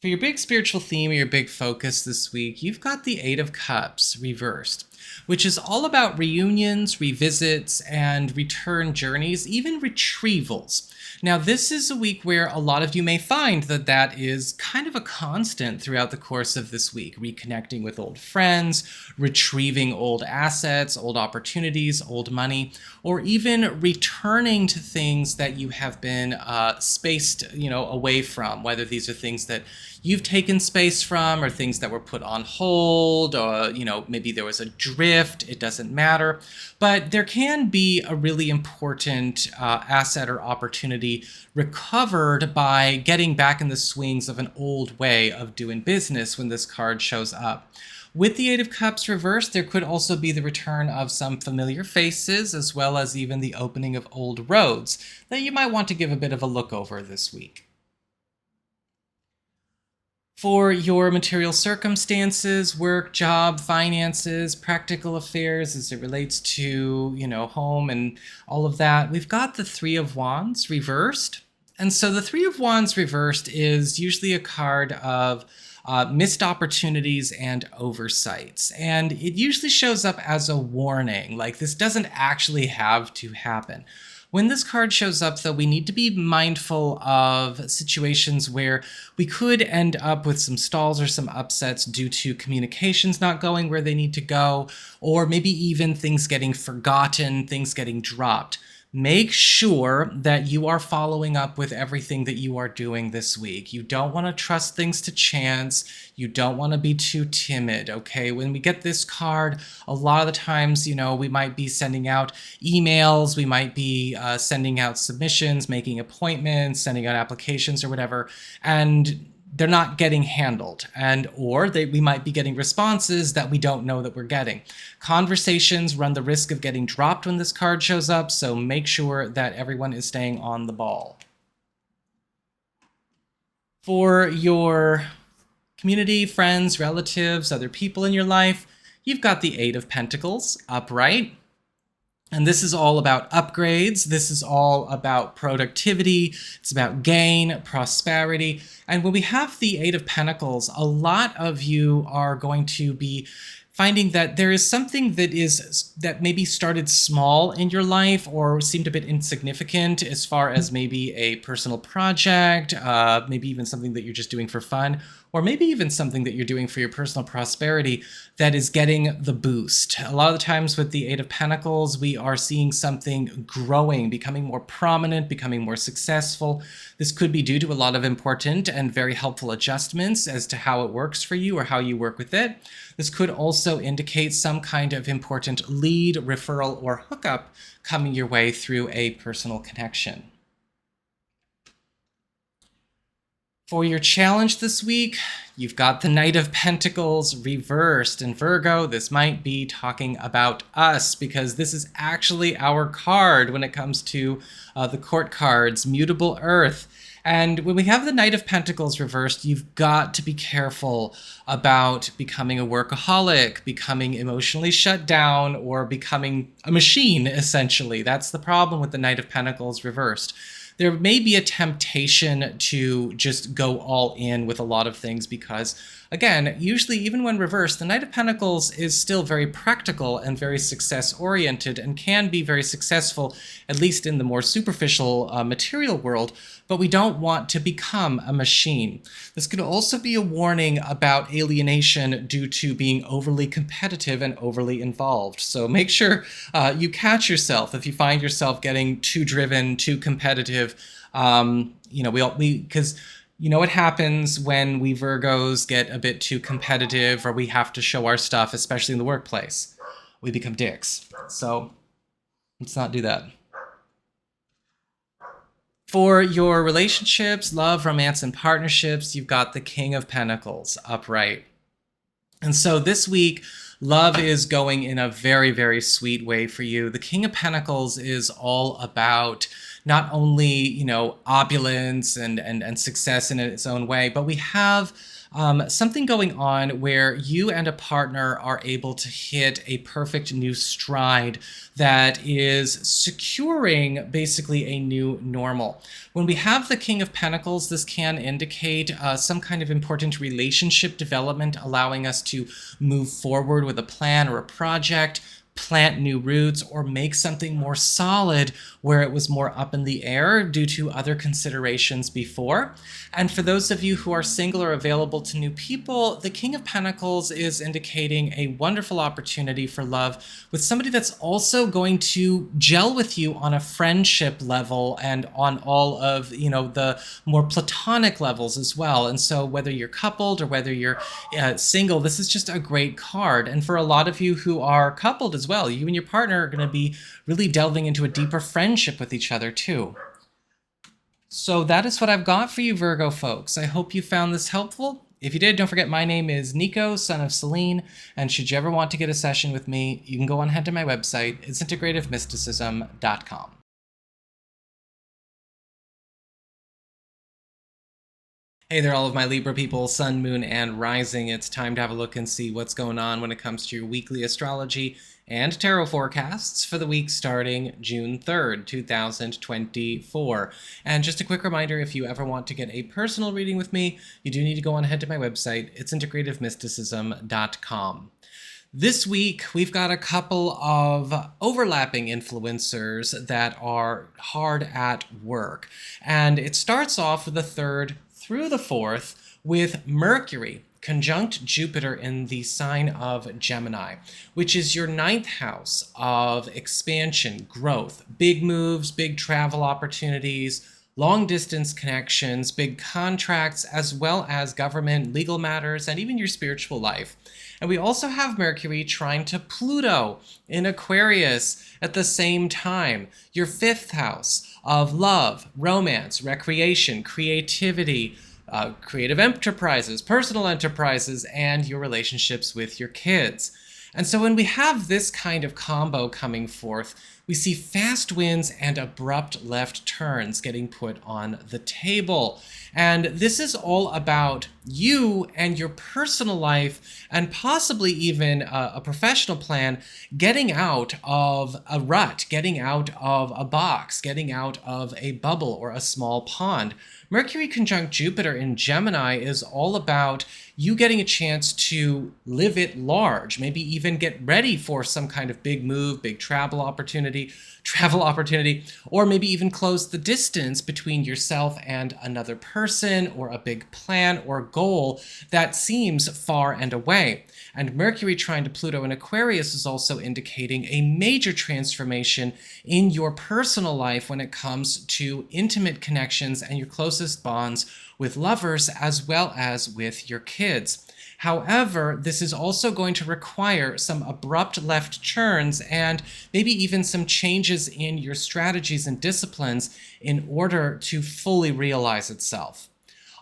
for your big spiritual theme or your big focus this week, you've got the 8 of Cups reversed, which is all about reunions, revisits, and return journeys, even retrievals. Now, this is a week where a lot of you may find that that is kind of a constant throughout the course of this week, reconnecting with old friends, retrieving old assets, old opportunities, old money, or even returning to things that you have been spaced, away from, whether these are things that you've taken space from or things that were put on hold, or, maybe there was a drift, it doesn't matter. But there can be a really important asset or opportunity recovered by getting back in the swings of an old way of doing business when this card shows up. With the 8 of Cups reversed, there could also be the return of some familiar faces, as well as even the opening of old roads that you might want to give a bit of a look over this week. For your material circumstances, work, job, finances, practical affairs as it relates to, home and all of that, we've got the 3 of Wands reversed. And so the 3 of Wands reversed is usually a card of missed opportunities and oversights. And it usually shows up as a warning, like this doesn't actually have to happen. When this card shows up, though, we need to be mindful of situations where we could end up with some stalls or some upsets due to communications not going where they need to go, or maybe even things getting forgotten, things getting dropped. make sure that you are following up with everything that you are doing this week. You don't want to trust things to chance. You don't want to be too timid, okay? When we get this card, a lot of the times, we might be sending out emails, we might be sending out submissions, making appointments, sending out applications or whatever, and they're not getting handled, or we might be getting responses that we don't know that we're getting. Conversations run the risk of getting dropped when this card shows up, so make sure that everyone is staying on the ball. For your community, friends, relatives, other people in your life, you've got the Eight of Pentacles upright. And this is all about upgrades. This is all about productivity. It's about gain, prosperity. And when we have the Eight of Pentacles, a lot of you are going to be finding that there is something that maybe started small in your life or seemed a bit insignificant as far as maybe a personal project, maybe even something that you're just doing for fun, or maybe even something that you're doing for your personal prosperity that is getting the boost. A lot of the times with the Eight of Pentacles, we are seeing something growing, becoming more prominent, becoming more successful. This could be due to a lot of important and very helpful adjustments as to how it works for you or how you work with it. This could also indicate some kind of important lead, referral, or hookup coming your way through a personal connection. For your challenge this week, you've got the Knight of Pentacles reversed. In Virgo, this might be talking about us because this is actually our card when it comes to the court cards, Mutable Earth. And when we have the Knight of Pentacles reversed, you've got to be careful about becoming a workaholic, becoming emotionally shut down, or becoming a machine, essentially. That's the problem with the Knight of Pentacles reversed. There may be a temptation to just go all in with a lot of things because, again, usually even when reversed, the Knight of Pentacles is still very practical and very success-oriented and can be very successful, at least in the more superficial material world, but we don't want to become a machine. This could also be a warning about alienation due to being overly competitive and overly involved. So make sure you catch yourself if you find yourself getting too driven, too competitive. Because you know what happens when we Virgos get a bit too competitive or we have to show our stuff, especially in the workplace. We become dicks. So let's not do that. For your relationships, love, romance, and partnerships, you've got the King of Pentacles upright. And so this week, love is going in a very, very sweet way for you. The King of Pentacles is all about not only, opulence and success in its own way, but we have something going on where you and a partner are able to hit a perfect new stride that is securing basically a new normal. When we have the King of Pentacles, this can indicate some kind of important relationship development, allowing us to move forward with a plan or a project, plant new roots, or make something more solid where it was more up in the air due to other considerations before. And for those of you who are single or available to new people, the King of Pentacles is indicating a wonderful opportunity for love with somebody that's also going to gel with you on a friendship level and on all of, the more platonic levels as well. And so whether you're coupled or whether you're single, this is just a great card. And for a lot of you who are coupled as well, you and your partner are going to be really delving into a deeper friendship with each other too. So that is what I've got for you, Virgo folks. I hope you found this helpful. If you did, don't forget my name is Nico, Son of Selene, and should you ever want to get a session with me, you can go on ahead to my website. It's integrativemysticism.com. Hey there, all of my Libra people, Sun, Moon, and Rising. It's time to have a look and see what's going on when it comes to your weekly astrology and tarot forecasts for the week starting June 3rd, 2024. And just a quick reminder, if you ever want to get a personal reading with me, you do need to go on ahead to my website. It's integrativemysticism.com. This week, we've got a couple of overlapping influencers that are hard at work. And it starts off with the 3rd through the 4th with Mercury conjunct Jupiter in the sign of Gemini, which is your ninth house of expansion, growth, big moves, big travel opportunities, long distance connections, big contracts, as well as government, legal matters, and even your spiritual life. And we also have Mercury trine to Pluto in Aquarius at the same time, your fifth house of love, romance, recreation, creativity, creative enterprises, personal enterprises, and your relationships with your kids. And so when we have this kind of combo coming forth, we see fast wins and abrupt left turns getting put on the table. And this is all about you and your personal life, and possibly even a professional plan, getting out of a rut, getting out of a box, getting out of a bubble or a small pond. Mercury conjunct Jupiter in Gemini is all about you getting a chance to live it large, maybe even get ready for some kind of big move, big travel opportunity, or maybe even close the distance between yourself and another person, or a big plan or goal that seems far and away. And Mercury trine to Pluto in Aquarius is also indicating a major transformation in your personal life when it comes to intimate connections and your closest bonds with lovers as well as with your kids. However, this is also going to require some abrupt left turns and maybe even some changes in your strategies and disciplines in order to fully realize itself.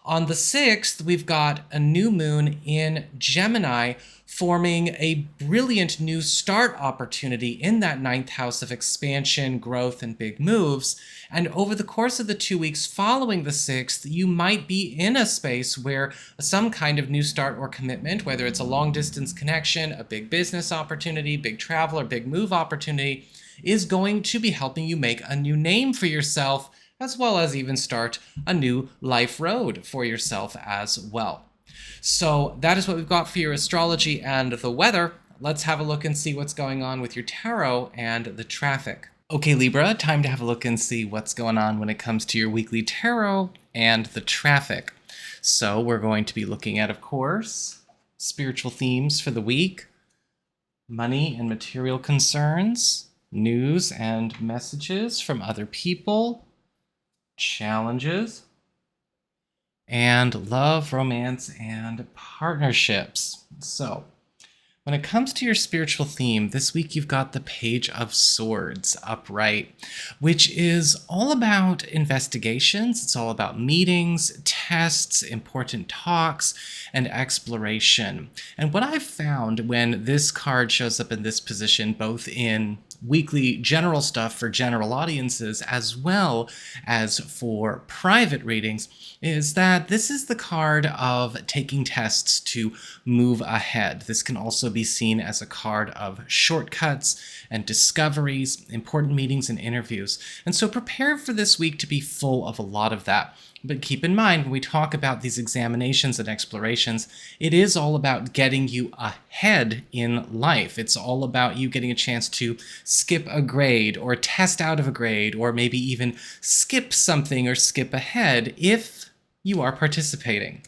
On the 6th, we've got a new moon in Gemini forming a brilliant new start opportunity in that ninth house of expansion, growth, and big moves. And over the course of the 2 weeks following the 6th, you might be in a space where some kind of new start or commitment, whether it's a long distance connection, a big business opportunity, big travel, or big move opportunity, is going to be helping you make a new name for yourself, as well as even start a new life road for yourself as well. So that is what we've got for your astrology and the weather. Let's have a look and see what's going on with your tarot and the traffic. Okay, Libra, time to have a look and see what's going on when it comes to your weekly tarot and the traffic. So we're going to be looking at, of course, spiritual themes for the week, money and material concerns, news and messages from other people, challenges, and love, romance, and partnerships. So, when it comes to your spiritual theme, this week you've got the Page of Swords upright, which is all about investigations. It's all about meetings, tests, important talks, and exploration. And what I've found when this card shows up in this position, both in weekly general stuff for general audiences as well as for private readings, is that this is the card of taking tests to move ahead. This can also be seen as a card of shortcuts and discoveries, important meetings and interviews. And so prepare for this week to be full of a lot of that. But keep in mind, when we talk about these examinations and explorations, it is all about getting you ahead in life. It's all about you getting a chance to skip a grade or test out of a grade, or maybe even skip something or skip ahead if you are participating.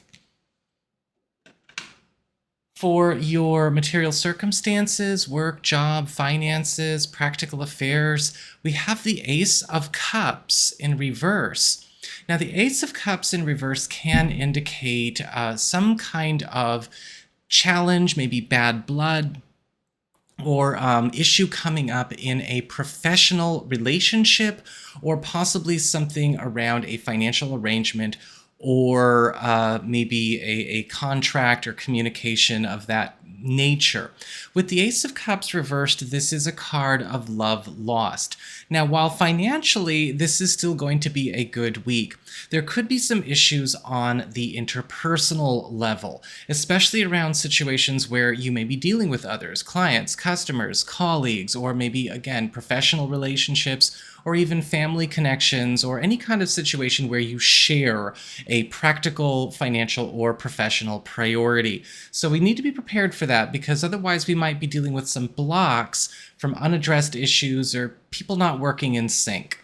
For your material circumstances, work, job, finances, practical affairs, we have the Ace of Cups in reverse. Now, the Ace of Cups in reverse can indicate some kind of challenge, maybe bad blood, or issue coming up in a professional relationship, or possibly something around a financial arrangement, or maybe a contract or communication of that nature. With the Ace of Cups reversed, this is a card of love lost. Now, while financially this is still going to be a good week, there could be some issues on the interpersonal level, especially around situations where you may be dealing with others, clients, customers, colleagues, or maybe, again, professional relationships, or even family connections, or any kind of situation where you share a practical, financial, or professional priority. So we need to be prepared for that, because otherwise we might be dealing with some blocks from unaddressed issues or people not working in sync.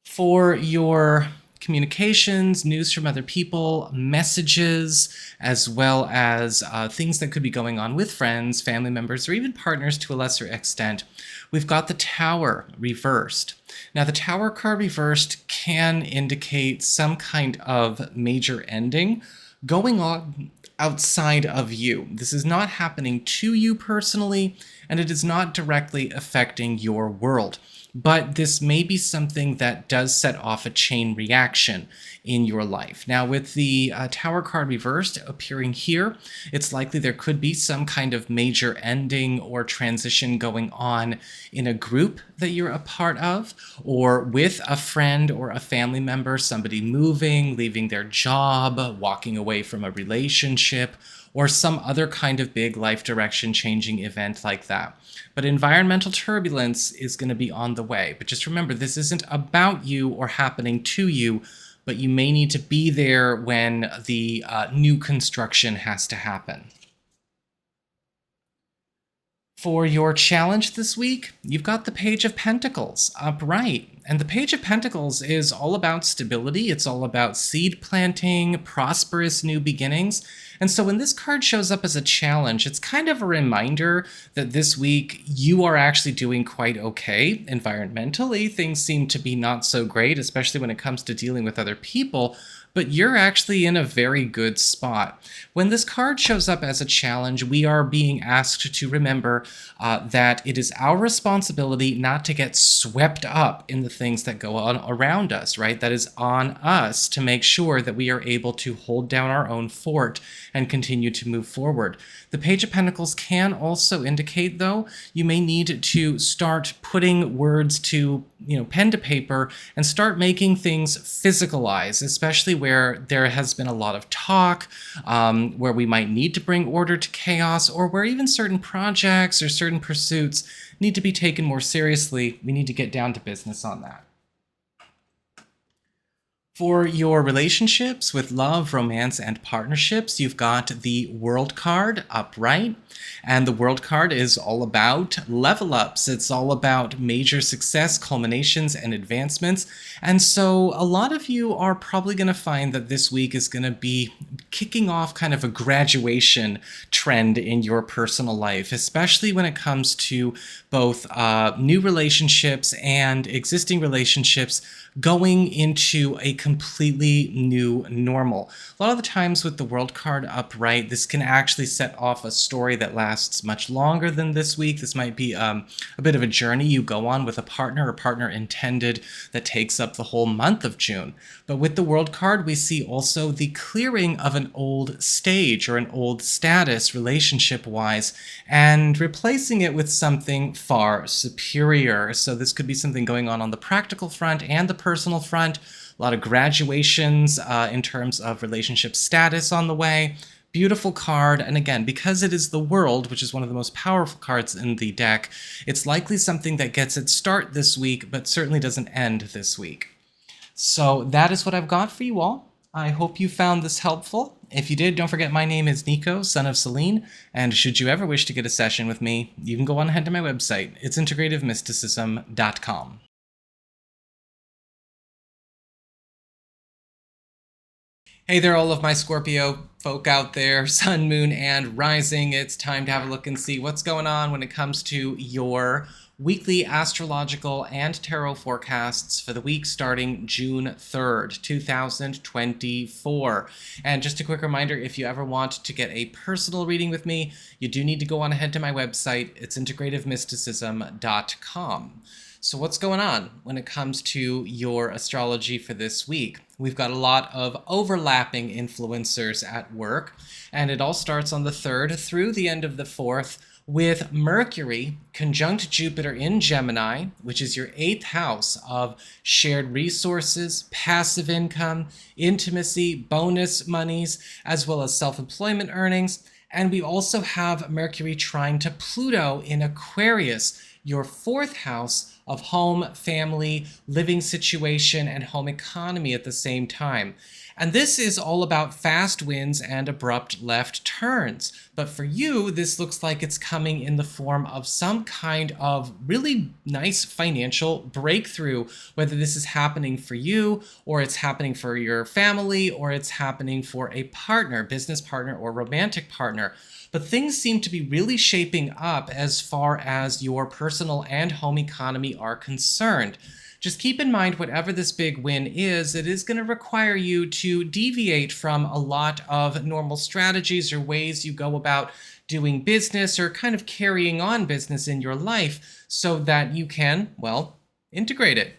For your communications, news from other people, messages, as well as things that could be going on with friends, family members, or even partners to a lesser extent. We've got the Tower reversed. Now, the Tower card reversed can indicate some kind of major ending going on outside of you. This is not happening to you personally, and it is not directly affecting your world. But this may be something that does set off a chain reaction in your life. Now, with the Tower card reversed appearing here, it's likely there could be some kind of major ending or transition going on in a group that you're a part of, or with a friend or a family member, somebody moving, leaving their job, walking away from a relationship, or some other kind of big life direction changing event like that. But environmental turbulence is going to be on the way. But just remember, this isn't about you or happening to you, but you may need to be there when the new construction has to happen. For your challenge this week, you've got the Page of Pentacles upright. And the Page of Pentacles is all about stability. It's all about seed planting, prosperous new beginnings. And so when this card shows up as a challenge, it's kind of a reminder that this week you are actually doing quite okay. Environmentally, things seem to be not so great, especially when it comes to dealing with other people. But you're actually in a very good spot. When this card shows up as a challenge, we are being asked to remember that it is our responsibility not to get swept up in the things that go on around us, right? That is on us to make sure that we are able to hold down our own fort and continue to move forward. The Page of Pentacles can also indicate, though, you may need to start putting words to, pen to paper and start making things physicalize, especially where there has been a lot of talk, where we might need to bring order to chaos, or where even certain projects or certain pursuits need to be taken more seriously. We need to get down to business on that. For your relationships with love, romance, and partnerships, you've got the World card upright. And the World card is all about level ups. It's all about major success, culminations, and advancements. And so a lot of you are probably going to find that this week is going to be kicking off kind of a graduation trend in your personal life, especially when it comes to both new relationships and existing relationships going into a completely new normal. A lot of the times with the World card upright, this can actually set off a story that lasts much longer than this week. This might be a bit of a journey you go on with a partner or partner intended that takes up the whole month of June. But with the World card, we see also the clearing of an old stage or an old status relationship-wise and replacing it with something far superior. So this could be something going on the practical front and the personal front. A lot of graduations in terms of relationship status on the way. Beautiful card, and again, because it is the World, which is one of the most powerful cards in the deck, it's likely something that gets its start this week, but certainly doesn't end this week. So that is what I've got for you all. I hope you found this helpful. If you did, don't forget my name is Nico, Son of Selene, and should you ever wish to get a session with me, you can go on ahead to my website. It's integrativemysticism.com. Hey there, all of my Scorpio folk out there, Sun, Moon, and Rising. It's time to have a look and see what's going on when it comes to your weekly astrological and tarot forecasts for the week starting June 3rd, 2024. And just a quick reminder, if you ever want to get a personal reading with me, you do need to go on ahead to my website. It's integrativemysticism.com. So what's going on when it comes to your astrology for this week? We've got a lot of overlapping influencers at work, and it all starts on the 3rd through the end of the 4th with Mercury conjunct Jupiter in Gemini, which is your 8th house of shared resources, passive income, intimacy, bonus monies, as well as self-employment earnings. And we also have Mercury trine to Pluto in Aquarius, your 4th house of home, family, living situation, and home economy at the same time. And this is all about fast wins and abrupt left turns. But for you, this looks like it's coming in the form of some kind of really nice financial breakthrough, whether this is happening for you, or it's happening for your family, or it's happening for a partner, business partner, or romantic partner. But things seem to be really shaping up as far as your personal and home economy are concerned. Just keep in mind, whatever this big win is, it is going to require you to deviate from a lot of normal strategies or ways you go about doing business or kind of carrying on business in your life so that you can, well, integrate it.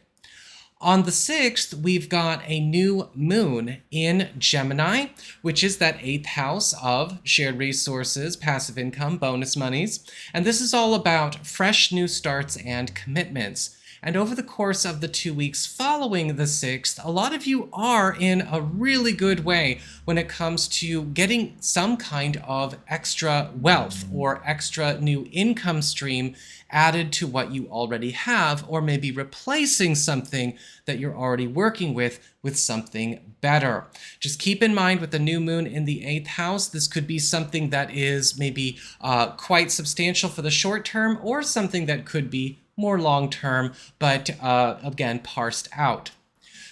On the 6th, we've got a new moon in Gemini, which is that 8th house of shared resources, passive income, bonus monies. And this is all about fresh new starts and commitments. And over the course of the 2 weeks following the 6th, a lot of you are in a really good way when it comes to getting some kind of extra wealth or extra new income stream added to what you already have, or maybe replacing something that you're already working with something better. Just keep in mind, with the new moon in the 8th house, this could be something that is maybe quite substantial for the short term, or something that could be more long-term, but again, parsed out.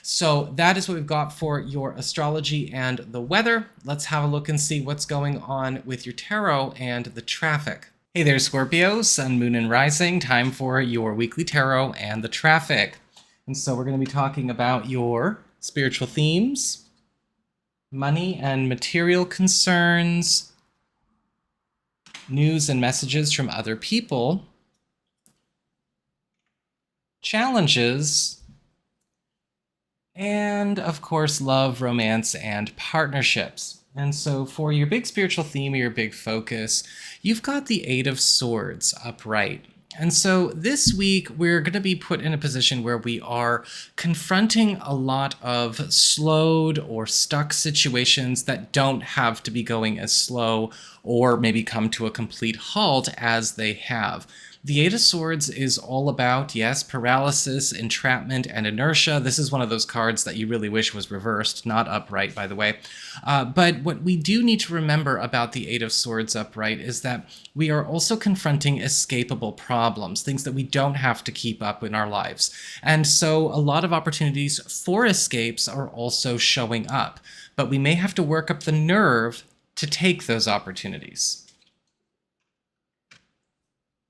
So that is what we've got for your astrology and the weather. Let's have a look and see what's going on with your tarot and the traffic. Hey there, Scorpio, Sun, Moon, and Rising. Time for your weekly tarot and the traffic. And so we're going to be talking about your spiritual themes, money and material concerns, news and messages from other people, challenges, and of course, love, romance, and partnerships. And so for your big spiritual theme or your big focus, you've got the Eight of Swords upright. And so this week, we're going to be put in a position where we are confronting a lot of slowed or stuck situations that don't have to be going as slow or maybe come to a complete halt as they have. The Eight of Swords is all about, yes, paralysis, entrapment, and inertia. This is one of those cards that you really wish was reversed, not upright, by the way. But what we do need to remember about the Eight of Swords upright is that we are also confronting escapable problems, things that we don't have to keep up in our lives. And so a lot of opportunities for escapes are also showing up, but we may have to work up the nerve to take those opportunities.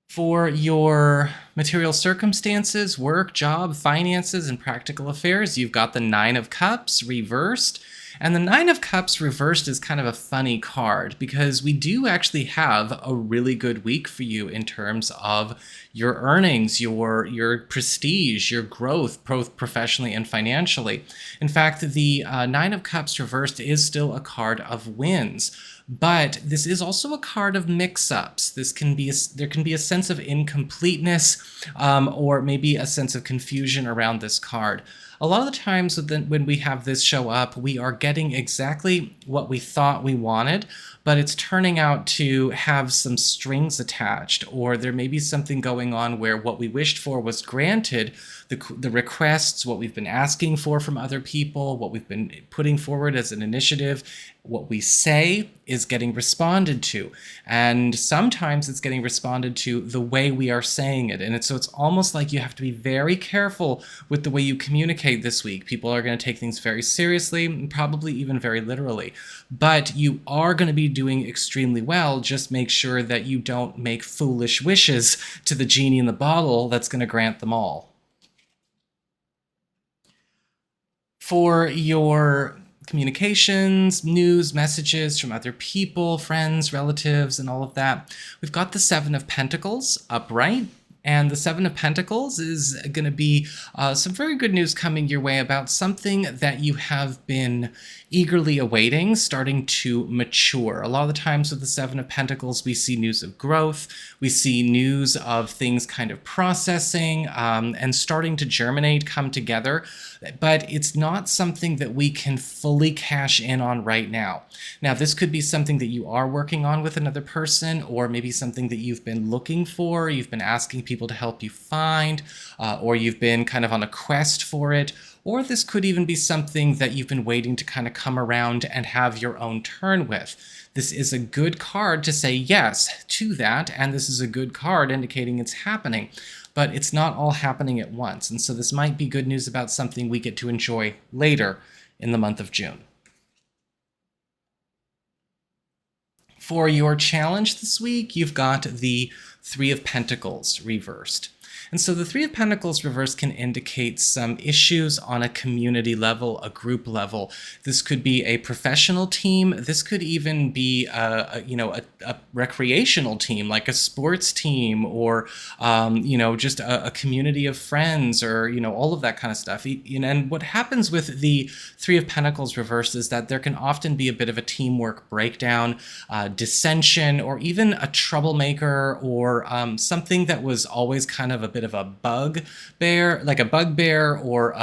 For your material circumstances, work, job, finances, and practical affairs, you've got the Nine of Cups reversed. And the Nine of Cups reversed is kind of a funny card because we do actually have a really good week for you in terms of your earnings, your prestige, your growth, both professionally and financially. In fact, the Nine of Cups reversed is still a card of wins. But this is also a card of mix-ups. There can be a sense of incompleteness or maybe a sense of confusion around this card. A lot of the times when we have this show up, we are getting exactly what we thought we wanted, but it's turning out to have some strings attached, or there may be something going on where what we wished for was granted, the requests, what we've been asking for from other people, what we've been putting forward as an initiative, what we say is getting responded to. And sometimes it's getting responded to the way we are saying it. And so it's almost like you have to be very careful with the way you communicate this week. People are going to take things very seriously, and probably even very literally. But you are going to be doing extremely well. Just make sure that you don't make foolish wishes to the genie in the bottle that's going to grant them all. For your communications, news, messages from other people, friends, relatives, and all of that, we've got the Seven of Pentacles upright. And the Seven of Pentacles is going to be some very good news coming your way about something that you have been eagerly awaiting starting to mature. A lot of the times with the Seven of Pentacles, we see news of growth. We see news of things kind of processing and starting to germinate, come together. But it's not something that we can fully cash in on right now. Now, this could be something that you are working on with another person, or maybe something that you've been looking for, you've been asking people people to help you find, or you've been kind of on a quest for it, or this could even be something that you've been waiting to kind of come around and have your own turn with. This is a good card to say yes to that, and this is a good card indicating it's happening, but it's not all happening at once. And so this might be good news about something we get to enjoy later in the month of June. For your challenge this week, you've got the Three of Pentacles reversed. And so the Three of Pentacles reversed can indicate some issues on a community level, a group level. This could be a professional team. This could even be a recreational team, like a sports team, or just a community of friends, or all of that kind of stuff. And what happens with the Three of Pentacles reversed is that there can often be a bit of a teamwork breakdown, dissension, or even a troublemaker, or something that was always kind of a bit of a bugbear, or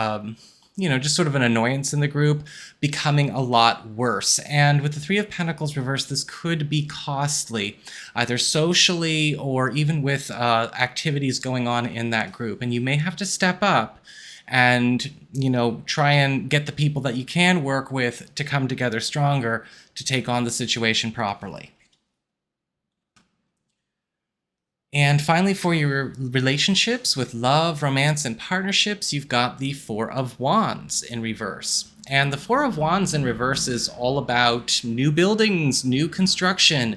just sort of an annoyance in the group, becoming a lot worse. And with the Three of Pentacles reversed, this could be costly, either socially or even with activities going on in that group. And you may have to step up and try and get the people that you can work with to come together stronger to take on the situation properly. And finally, for your relationships with love, romance, and partnerships, you've got the Four of Wands in reverse. And the Four of Wands in reverse is all about new buildings, new construction,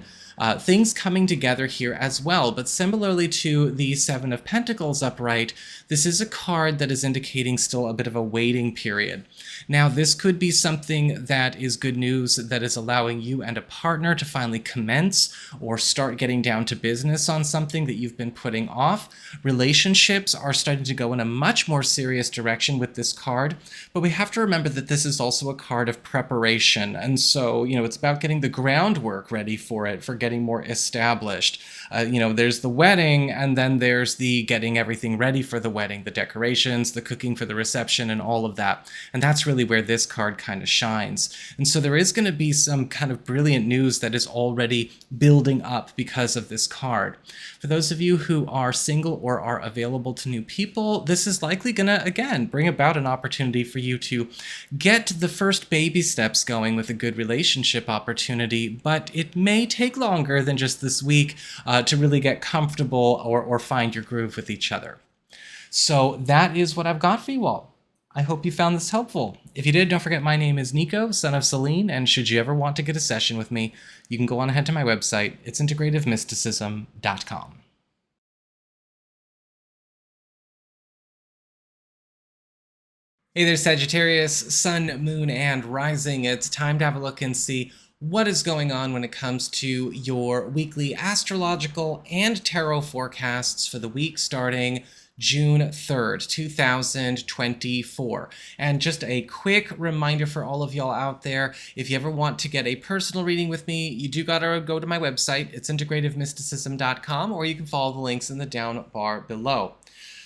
things coming together here as well. But similarly to the Seven of Pentacles upright, this is a card that is indicating still a bit of a waiting period. Now, this could be something that is good news that is allowing you and a partner to finally commence or start getting down to business on something that you've been putting off. Relationships are starting to go in a much more serious direction with this card, but we have to remember that this is also a card of preparation. And so, it's about getting the groundwork ready for it, for getting more established. There's the wedding, and then there's the getting everything ready for the wedding, the decorations, the cooking for the reception, and all of that. And that's really where this card kind of shines. And so there is going to be some kind of brilliant news that is already building up because of this card. For those of you who are single or are available to new people, this is likely going to, again, bring about an opportunity for you to get the first baby steps going with a good relationship opportunity, but it may take longer than just this week to really get comfortable or find your groove with each other. So that is what I've got for you all. I hope you found this helpful. If you did, don't forget my name is Nico, Son of Selene, and should you ever want to get a session with me, you can go on ahead to my website. It's integrativemysticism.com. Hey there, Sagittarius, Sun, Moon, and Rising. It's time to have a look and see what is going on when it comes to your weekly astrological and tarot forecasts for the week starting June 3rd, 2024. And just a quick reminder for all of y'all out there, if you ever want to get a personal reading with me, you do gotta go to my website. It's integrativemysticism.com, or you can follow the links in the down bar below.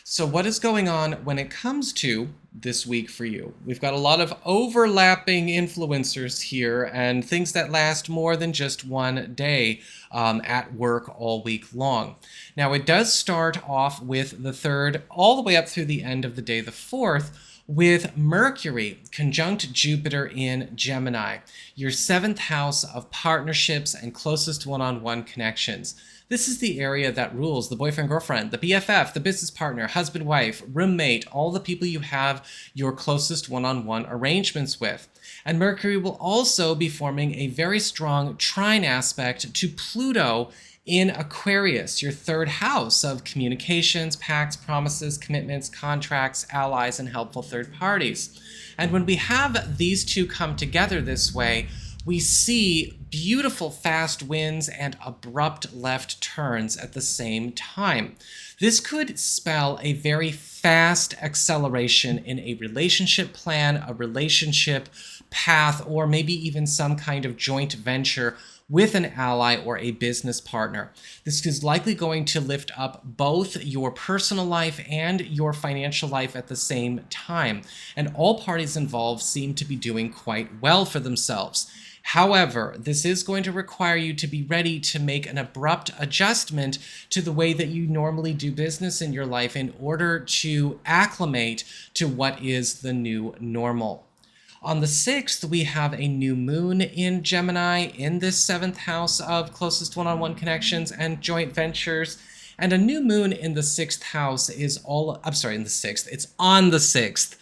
So what is going on when it comes to this week for you? We've got a lot of overlapping influencers here and things that last more than just one day at work all week long. Now, it does start off with the 3rd all the way up through the end of the day, the 4th, with Mercury conjunct Jupiter in Gemini, your 7th house of partnerships and closest one-on-one connections. This is the area that rules the boyfriend, girlfriend, the BFF, the business partner, husband, wife, roommate, all the people you have your closest one-on-one arrangements with. And Mercury will also be forming a very strong trine aspect to Pluto in Aquarius, your 3rd house of communications, pacts, promises, commitments, contracts, allies, and helpful third parties. And when we have these two come together this way, we see beautiful fast winds and abrupt left turns at the same time. This could spell a very fast acceleration in a relationship plan, a relationship path, or maybe even some kind of joint venture with an ally or a business partner. This is likely going to lift up both your personal life and your financial life at the same time. And all parties involved seem to be doing quite well for themselves. However, this is going to require you to be ready to make an abrupt adjustment to the way that you normally do business in your life in order to acclimate to what is the new normal. On the 6th, we have a new moon in Gemini in this 7th house of closest one-on-one connections and joint ventures. And a new moon in the 6th house is all, I'm sorry, in the 6th, it's on the 6th,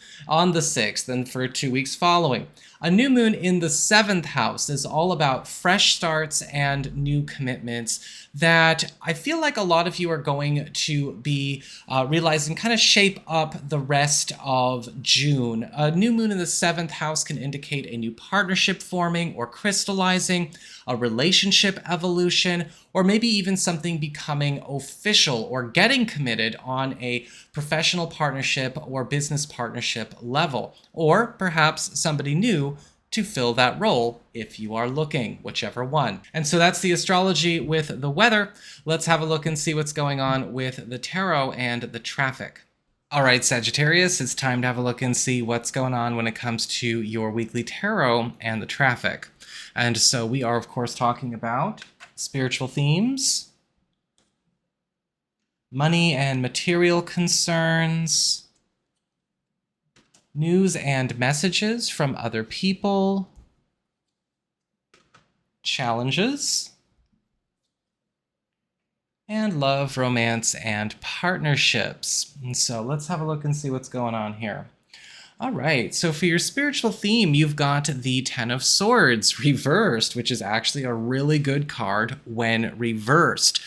and for 2 weeks following. A new moon in the 7th house is all about fresh starts and new commitments that I feel like a lot of you are going to be realizing kind of shape up the rest of June. A new moon in the 7th house can indicate a new partnership forming or crystallizing, a relationship evolution, or maybe even something becoming official or getting committed on a professional partnership or business partnership level, or perhaps somebody new to fill that role if you are looking, whichever one. And so that's the astrology with the weather. Let's have a look and see what's going on with the tarot and the traffic. All right, Sagittarius, it's time to have a look and see what's going on when it comes to your weekly tarot and the traffic. And so we are, of course, talking about spiritual themes, money and material concerns, news and messages from other people, challenges, and love, romance, and partnerships. And so let's have a look and see what's going on here. All right, so for your spiritual theme, you've got the Ten of Swords reversed, which is actually a really good card when reversed.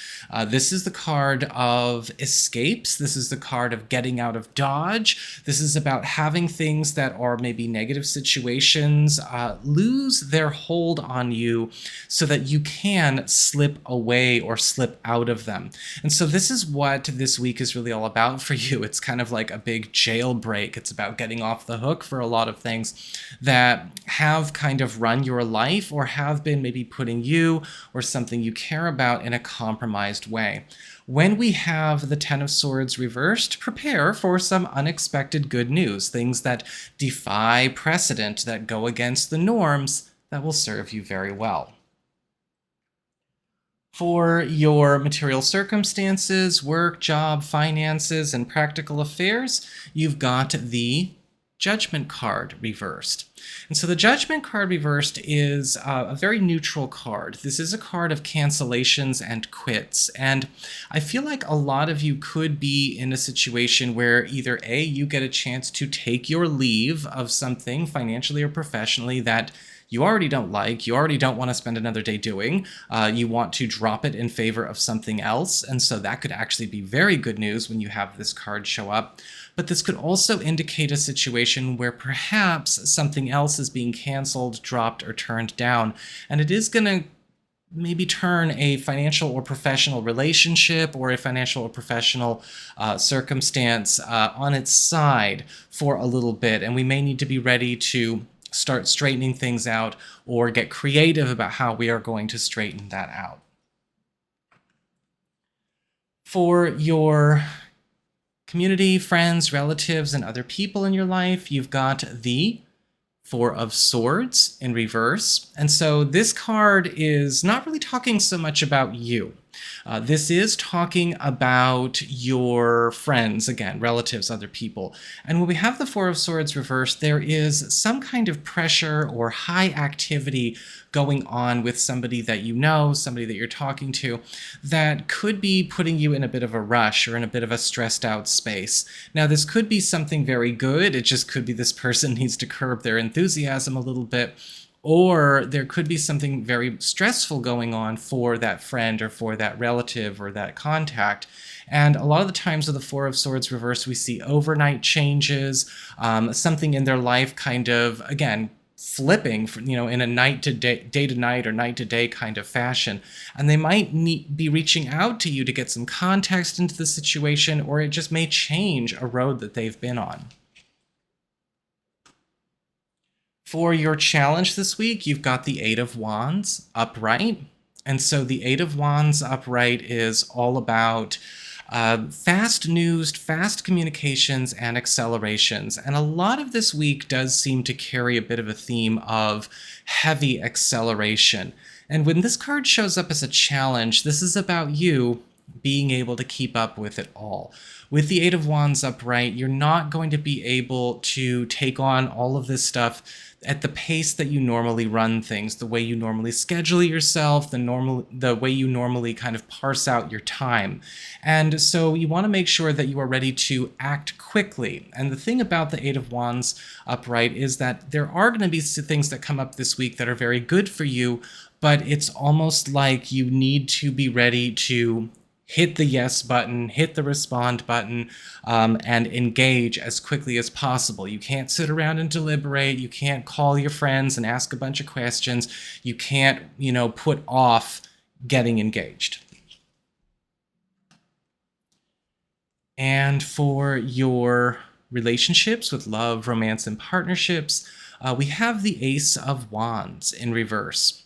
This is the card of escapes. This is the card of getting out of dodge. This is about having things that are maybe negative situations lose their hold on you so that you can slip away or slip out of them. And so this is what this week is really all about for you. It's kind of like a big jailbreak. It's about getting off the hook for a lot of things that have kind of run your life or have been maybe putting you or something you care about in a compromised way. When we have the Ten of Swords reversed, prepare for some unexpected good news, things that defy precedent, that go against the norms, that will serve you very well. For your material circumstances, work, job, finances, and practical affairs, you've got the Judgment card reversed. And so the Judgment card reversed is a very neutral card. This is a card of cancellations and quits. And I feel like a lot of you could be in a situation where either A, you get a chance to take your leave of something financially or professionally that you already don't like, you already don't want to spend another day doing, you want to drop it in favor of something else, and so that could actually be very good news when you have this card show up. But this could also indicate a situation where perhaps something else is being canceled, dropped, or turned down, and it is going to maybe turn a financial or professional relationship or a financial or professional circumstance on its side for a little bit, and we may need to be ready to start straightening things out or get creative about how we are going to straighten that out. For your community, friends, relatives, and other people in your life, you've got the Four of Swords in reverse. And so this card is not really talking so much about you. This is talking about your friends, again, relatives, other people. And when we have the Four of Swords reversed, there is some kind of pressure or high activity going on with somebody that you know, somebody that you're talking to, that could be putting you in a bit of a rush or in a bit of a stressed out space. Now, this could be something very good. It just could be this person needs to curb their enthusiasm a little bit. Or there could be something very stressful going on for that friend or for that relative or that contact. And a lot of the times with the Four of Swords reversed, we see overnight changes, something in their life kind of, again, flipping, in a night to day to night or night to day kind of fashion. And they might be reaching out to you to get some context into the situation, or it just may change a road that they've been on. For your challenge this week, you've got the Eight of Wands upright. And so the Eight of Wands upright is all about Fast news, fast communications, and accelerations. And a lot of this week does seem to carry a bit of a theme of heavy acceleration. And when this card shows up as a challenge, this is about you being able to keep up with it all. With the Eight of Wands upright, you're not going to be able to take on all of this stuff at the pace that you normally run things, the way you normally schedule yourself, the way you normally kind of parse out your time. And so you want to make sure that you are ready to act quickly. And the thing about the Eight of Wands upright is that there are going to be things that come up this week that are very good for you, but it's almost like you need to be ready to hit the yes button, hit the respond button, and engage as quickly as possible. You can't sit around and deliberate. You can't call your friends and ask a bunch of questions. You can't, put off getting engaged. And for your relationships with love, romance, and partnerships, we have the Ace of Wands in reverse.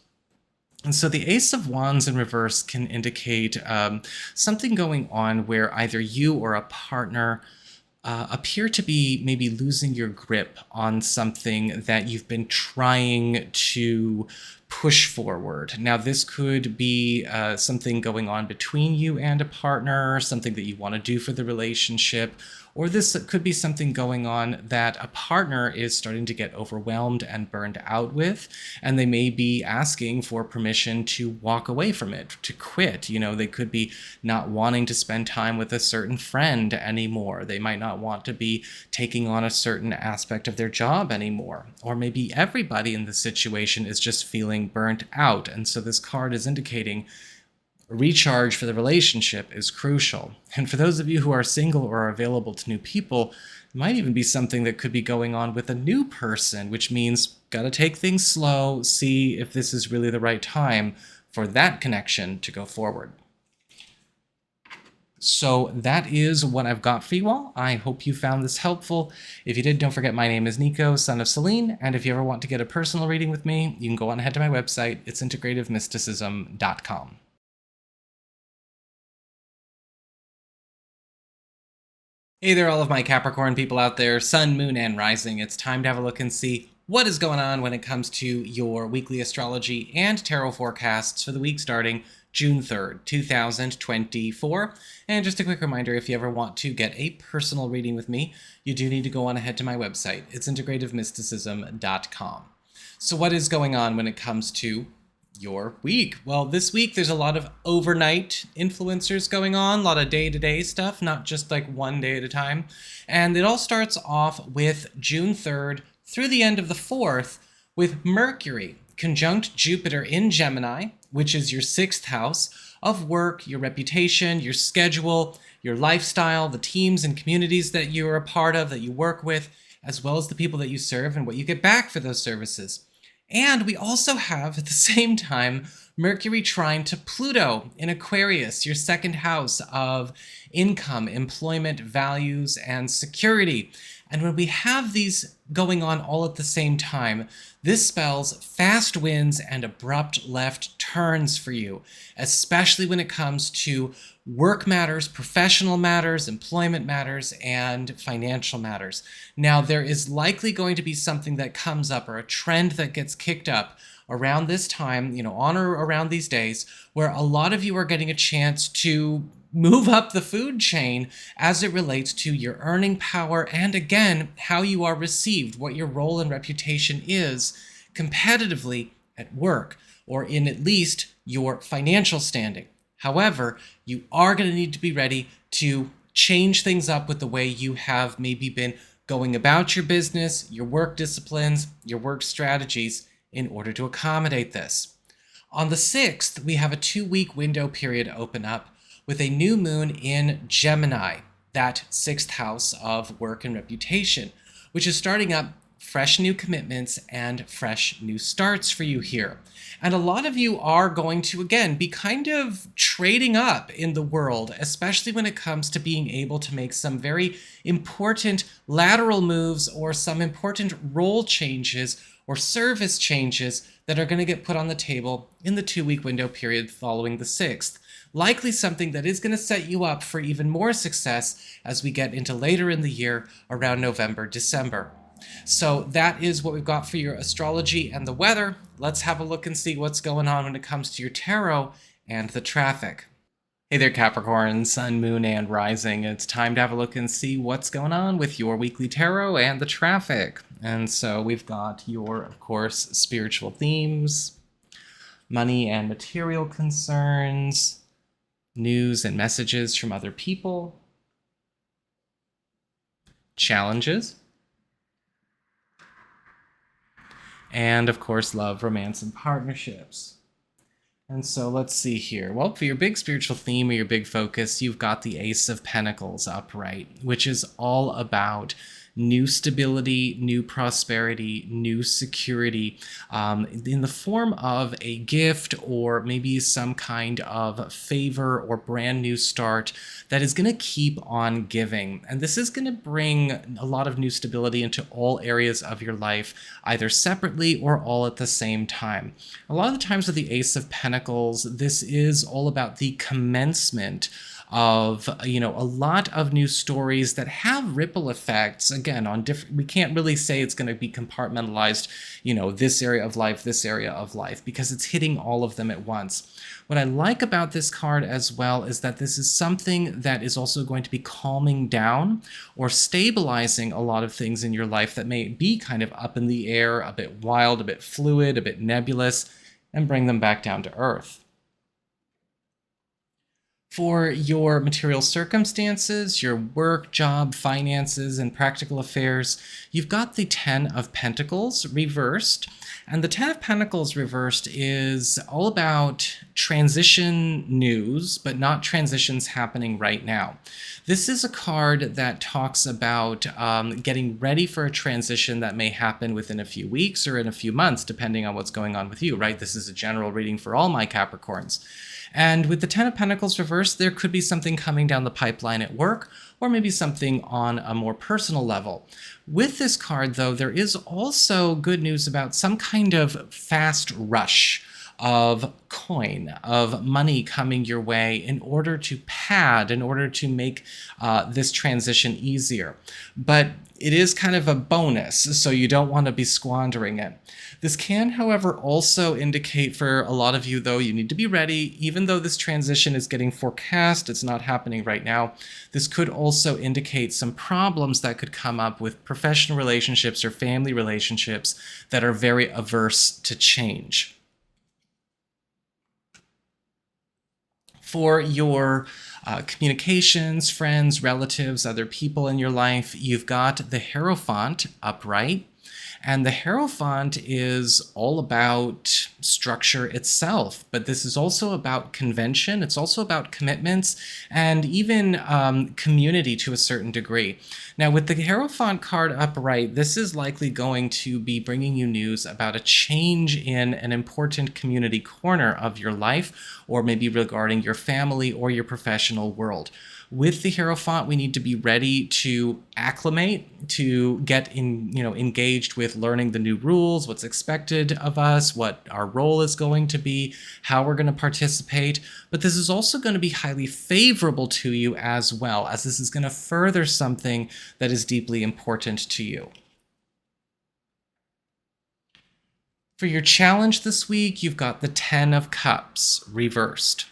And so the Ace of Wands in reverse can indicate something going on where either you or a partner appear to be maybe losing your grip on something that you've been trying to push forward. Now, this could be something going on between you and a partner, something that you want to do for the relationship, or this could be something going on that a partner is starting to get overwhelmed and burned out with, and they may be asking for permission to walk away from it, to quit. They could be not wanting to spend time with a certain friend anymore. They might not want to be taking on a certain aspect of their job anymore. Or maybe everybody in this situation is just feeling burnt out. And so this card is indicating recharge for the relationship is crucial. And for those of you who are single or are available to new people, it might even be something that could be going on with a new person, which means gotta take things slow, see if this is really the right time for that connection to go forward. So that is what I've got for you all. I hope you found this helpful. If you did, don't forget my name is Nico, Son of Selene, and if you ever want to get a personal reading with me, you can go on ahead to my website. It's integrativemysticism.com. Hey there, all of my Capricorn people out there, Sun, Moon, and Rising. It's time to have a look and see what is going on when it comes to your weekly astrology and tarot forecasts for the week starting June 3rd, 2024. And just a quick reminder, if you ever want to get a personal reading with me, you do need to go on ahead to my website. It's integrativemysticism.com. So what is going on when it comes to your week? Well, this week there's a lot of overnight influencers going on, a lot of day-to-day stuff, not just like one day at a time. And it all starts off with June 3rd through the end of the 4th with Mercury conjunct Jupiter in Gemini, which is your 6th house of work, your reputation, your schedule, your lifestyle, the teams and communities that you're a part of, that you work with, as well as the people that you serve and what you get back for those services. And we also have, at the same time, Mercury trine to Pluto in Aquarius, your 2nd house of income, employment, values, and security. And when we have these going on all at the same time, this spells fast winds and abrupt left turns for you, especially when it comes to work matters, professional matters, employment matters, and financial matters. Now, there is likely going to be something that comes up or a trend that gets kicked up around this time, on or around these days, where a lot of you are getting a chance to move up the food chain as it relates to your earning power and, again, how you are received, what your role and reputation is competitively at work, or in at least your financial standing. However, you are going to need to be ready to change things up with the way you have maybe been going about your business, your work disciplines, your work strategies in order to accommodate this. On the 6th, we have a 2-week window period open up with a new moon in Gemini, that 6th house of work and reputation, which is starting up fresh new commitments and fresh new starts for you here. And a lot of you are going to, again, be kind of trading up in the world, especially when it comes to being able to make some very important lateral moves or some important role changes or service changes that are going to get put on the table in the 2-week window period following the 6th. Likely something that is going to set you up for even more success as we get into later in the year around November, December. So that is what we've got for your astrology and the weather. Let's have a look and see what's going on when it comes to your tarot and the traffic. Hey there, Capricorn, Sun, Moon, and Rising. It's time to have a look and see what's going on with your weekly tarot and the traffic. And so we've got your, of course, spiritual themes, money and material concerns, news and messages from other people, challenges, and of course, love, romance, and partnerships. And so let's see here. Well, for your big spiritual theme or your big focus, you've got the Ace of Pentacles upright, which is all about new stability, new prosperity, new security, in the form of a gift or maybe some kind of favor or brand new start that is going to keep on giving. And this is going to bring a lot of new stability into all areas of your life, either separately or all at the same time. A lot of the times with the Ace of Pentacles, this is all about the commencement of a lot of new stories that have ripple effects, again, on different. We can't really say it's going to be compartmentalized, this area of life, because it's hitting all of them at once. What I like about this card as well is that this is something that is also going to be calming down or stabilizing a lot of things in your life that may be kind of up in the air, a bit wild, a bit fluid, a bit nebulous, and bring them back down to earth. For your material circumstances, your work, job, finances, and practical affairs, you've got the Ten of Pentacles reversed. And the Ten of Pentacles reversed is all about transition news, but not transitions happening right now. This is a card that talks about getting ready for a transition that may happen within a few weeks or in a few months, depending on what's going on with you, right? This is a general reading for all my Capricorns. And with the Ten of Pentacles reversed, there could be something coming down the pipeline at work, or maybe something on a more personal level. With this card, though, there is also good news about some kind of fast rush of coin, of money coming your way in order to make this transition easier. But it is kind of a bonus, so you don't want to be squandering it. This can, however, also indicate for a lot of you, though, you need to be ready. Even though this transition is getting forecast, it's not happening right now. This could also indicate some problems that could come up with professional relationships or family relationships that are very averse to change. For your communications, friends, relatives, other people in your life, you've got the Hierophant upright. And the Hierophant is all about structure itself, but this is also about convention. It's also about commitments and even community to a certain degree. Now, with the Hierophant card upright, this is likely going to be bringing you news about a change in an important community corner of your life, or maybe regarding your family or your professional world. With the Hierophant, we need to be ready to acclimate, to get engaged with learning the new rules, what's expected of us, what our role is going to be, how we're going to participate. But this is also going to be highly favorable to you as well, as this is going to further something that is deeply important to you. For your challenge this week, you've got the Ten of Cups reversed.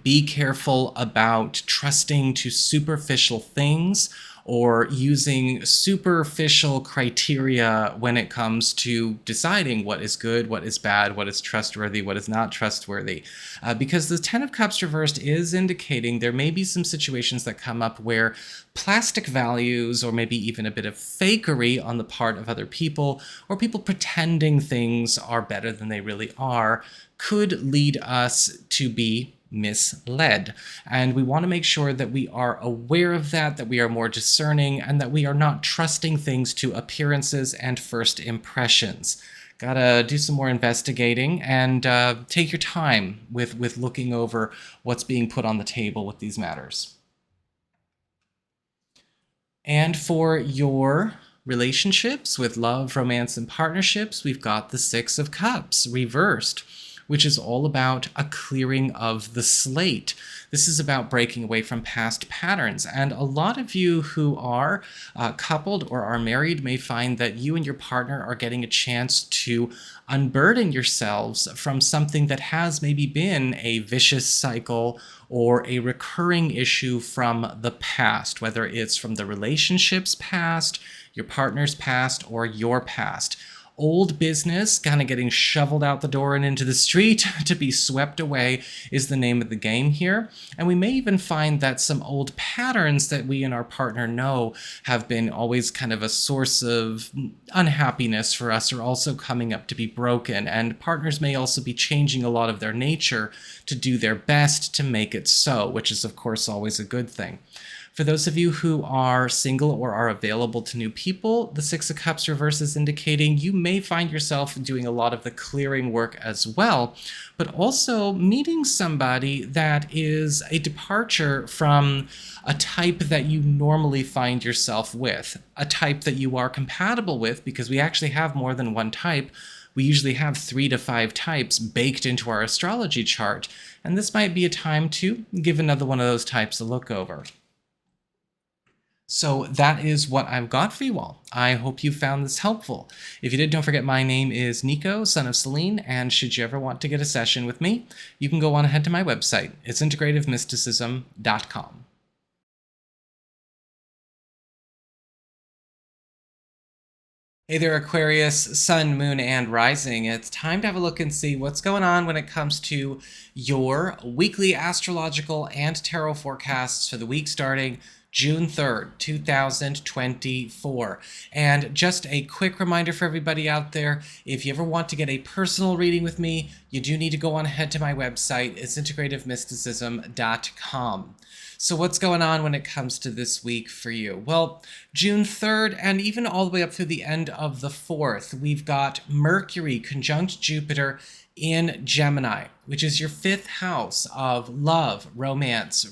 Be careful about trusting to superficial things or using superficial criteria when it comes to deciding what is good, what is bad, what is trustworthy, what is not trustworthy. Because the Ten of Cups reversed is indicating there may be some situations that come up where plastic values or maybe even a bit of fakery on the part of other people, or people pretending things are better than they really are, could lead us to be misled. And we want to make sure that we are aware of that we are more discerning, and that we are not trusting things to appearances and first impressions. Gotta do some more investigating and take your time with looking over what's being put on the table with these matters. And for your relationships with love, romance, and partnerships, we've got the Six of Cups reversed. which is all about a clearing of the slate. This is about breaking away from past patterns. And a lot of you who are coupled or are married may find that you and your partner are getting a chance to unburden yourselves from something that has maybe been a vicious cycle or a recurring issue from the past, whether it's from the relationship's past, your partner's past, or your past. Old business kind of getting shoveled out the door and into the street to be swept away is the name of the game here. And we may even find that some old patterns that we and our partner know have been always kind of a source of unhappiness for us are also coming up to be broken. And partners may also be changing a lot of their nature to do their best to make it so, which is of course always a good thing. For those of you who are single or are available to new people, the Six of Cups reverse is indicating you may find yourself doing a lot of the clearing work as well, but also meeting somebody that is a departure from a type that you normally find yourself with, a type that you are compatible with, because we actually have more than one type. We usually have 3 to 5 types baked into our astrology chart, and this might be a time to give another one of those types a look over. So that is what I've got for you all. I hope you found this helpful. If you did, don't forget my name is Nico, Son of Selene, and should you ever want to get a session with me, you can go on ahead to my website. It's integrativemysticism.com. Hey there, Aquarius, Sun, Moon, and Rising. It's time to have a look and see what's going on when it comes to your weekly astrological and tarot forecasts for the week starting June 3rd, 2024. And just a quick reminder for everybody out there, if you ever want to get a personal reading with me, you do need to go on ahead to my website. It's integrativemysticism.com. So what's going on when it comes to this week for you? Well, June 3rd and even all the way up through the end of the 4th, we've got Mercury conjunct Jupiter in Gemini, which is your 5th house of love, romance,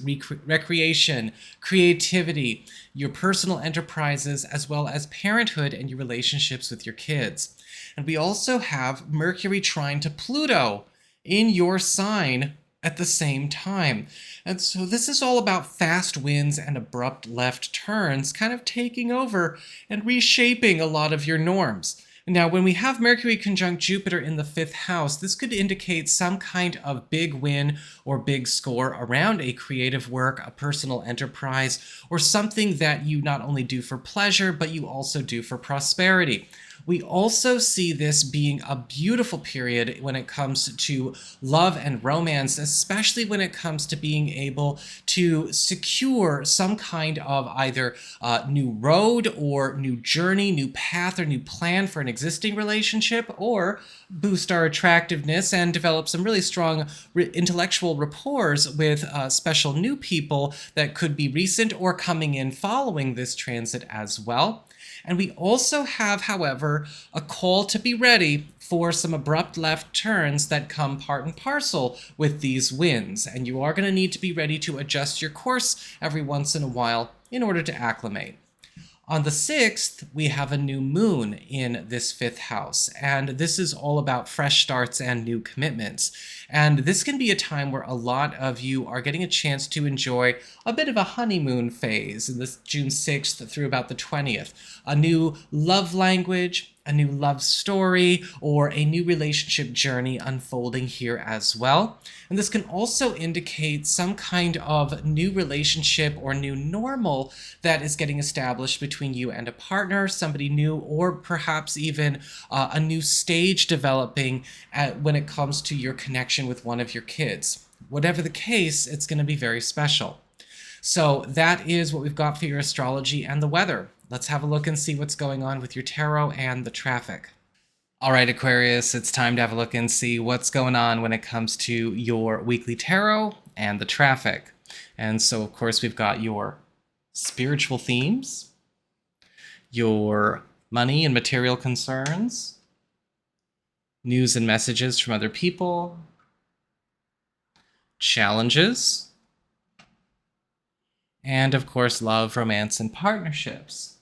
recreation, creativity, your personal enterprises, as well as parenthood and your relationships with your kids. And we also have Mercury trine to Pluto in your sign at the same time. And so this is all about fast winds and abrupt left turns, kind of taking over and reshaping a lot of your norms. Now, when we have Mercury conjunct Jupiter in the 5th house, this could indicate some kind of big win or big score around a creative work, a personal enterprise, or something that you not only do for pleasure, but you also do for prosperity. We also see this being a beautiful period when it comes to love and romance, especially when it comes to being able to secure some kind of either new road or new journey, new path, or new plan for an existing relationship, or boost our attractiveness and develop some really strong intellectual rapport with special new people that could be recent or coming in following this transit as well. And we also have, however, a call to be ready for some abrupt left turns that come part and parcel with these winds. And you are going to need to be ready to adjust your course every once in a while in order to acclimate. On the 6th, we have a new moon in this 5th house, and this is all about fresh starts and new commitments. And this can be a time where a lot of you are getting a chance to enjoy a bit of a honeymoon phase in this June 6th through about the 20th. A new love language, a new love story, or a new relationship journey unfolding here as well. And this can also indicate some kind of new relationship or new normal that is getting established between you and a partner, somebody new, or perhaps even a new stage developing when it comes to your connection with one of your kids. Whatever the case, it's going to be very special. So that is what we've got for your astrology and the weather. Let's have a look and see what's going on with your tarot and the traffic. All right, Aquarius, it's time to have a look and see what's going on when it comes to your weekly tarot and the traffic. And so, of course, we've got your spiritual themes, your money and material concerns, news and messages from other people, challenges, and of course, love, romance, and partnerships.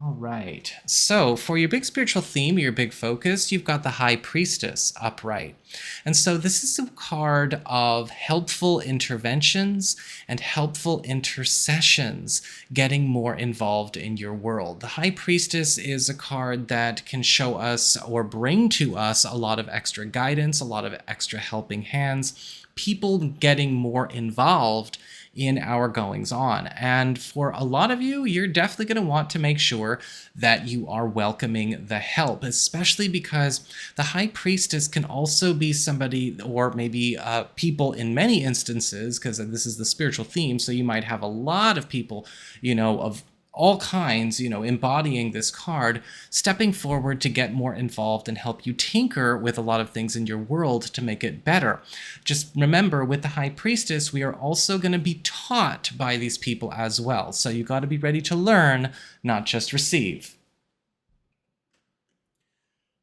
All right. So for your big spiritual theme, your big focus, you've got the High Priestess upright. And so this is a card of helpful interventions and helpful intercessions, getting more involved in your world. The High Priestess is a card that can show us or bring to us a lot of extra guidance, a lot of extra helping hands, people getting more involved in our goings on. And for a lot of you, you're definitely going to want to make sure that you are welcoming the help, especially because the High Priestess can also be somebody, or maybe people in many instances, because this is the spiritual theme, so you might have a lot of people, of all kinds, embodying this card, stepping forward to get more involved and help you tinker with a lot of things in your world to make it better. Just remember, with the High Priestess, we are also going to be taught by these people as well. So you got to be ready to learn, not just receive.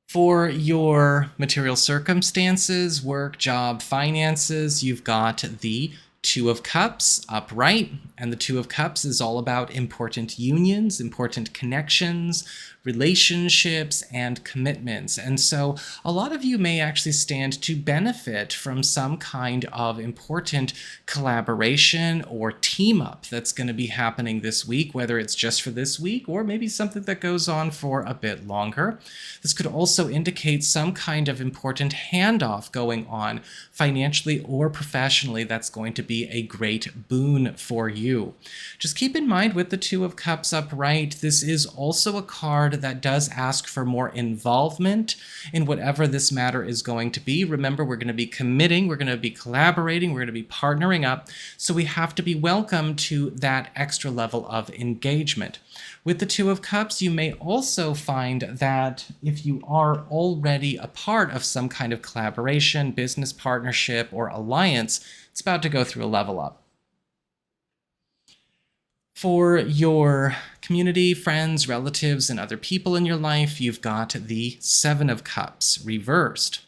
For your material circumstances, work, job, finances, you've got the Two of Cups upright, and the Two of Cups is all about important unions, important connections, relationships, and commitments. And so a lot of you may actually stand to benefit from some kind of important collaboration or team up that's going to be happening this week, whether it's just for this week or maybe something that goes on for a bit longer. This could also indicate some kind of important handoff going on financially or professionally that's going to be a great boon for you. Just keep in mind, with the Two of Cups upright, this is also a card that does ask for more involvement in whatever this matter is going to be. Remember, we're going to be committing, we're going to be collaborating, we're going to be partnering up, so we have to be welcome to that extra level of engagement. With the Two of Cups, you may also find that if you are already a part of some kind of collaboration, business partnership, or alliance, it's about to go through a level up. For your community, friends, relatives, and other people in your life, you've got the Seven of Cups reversed.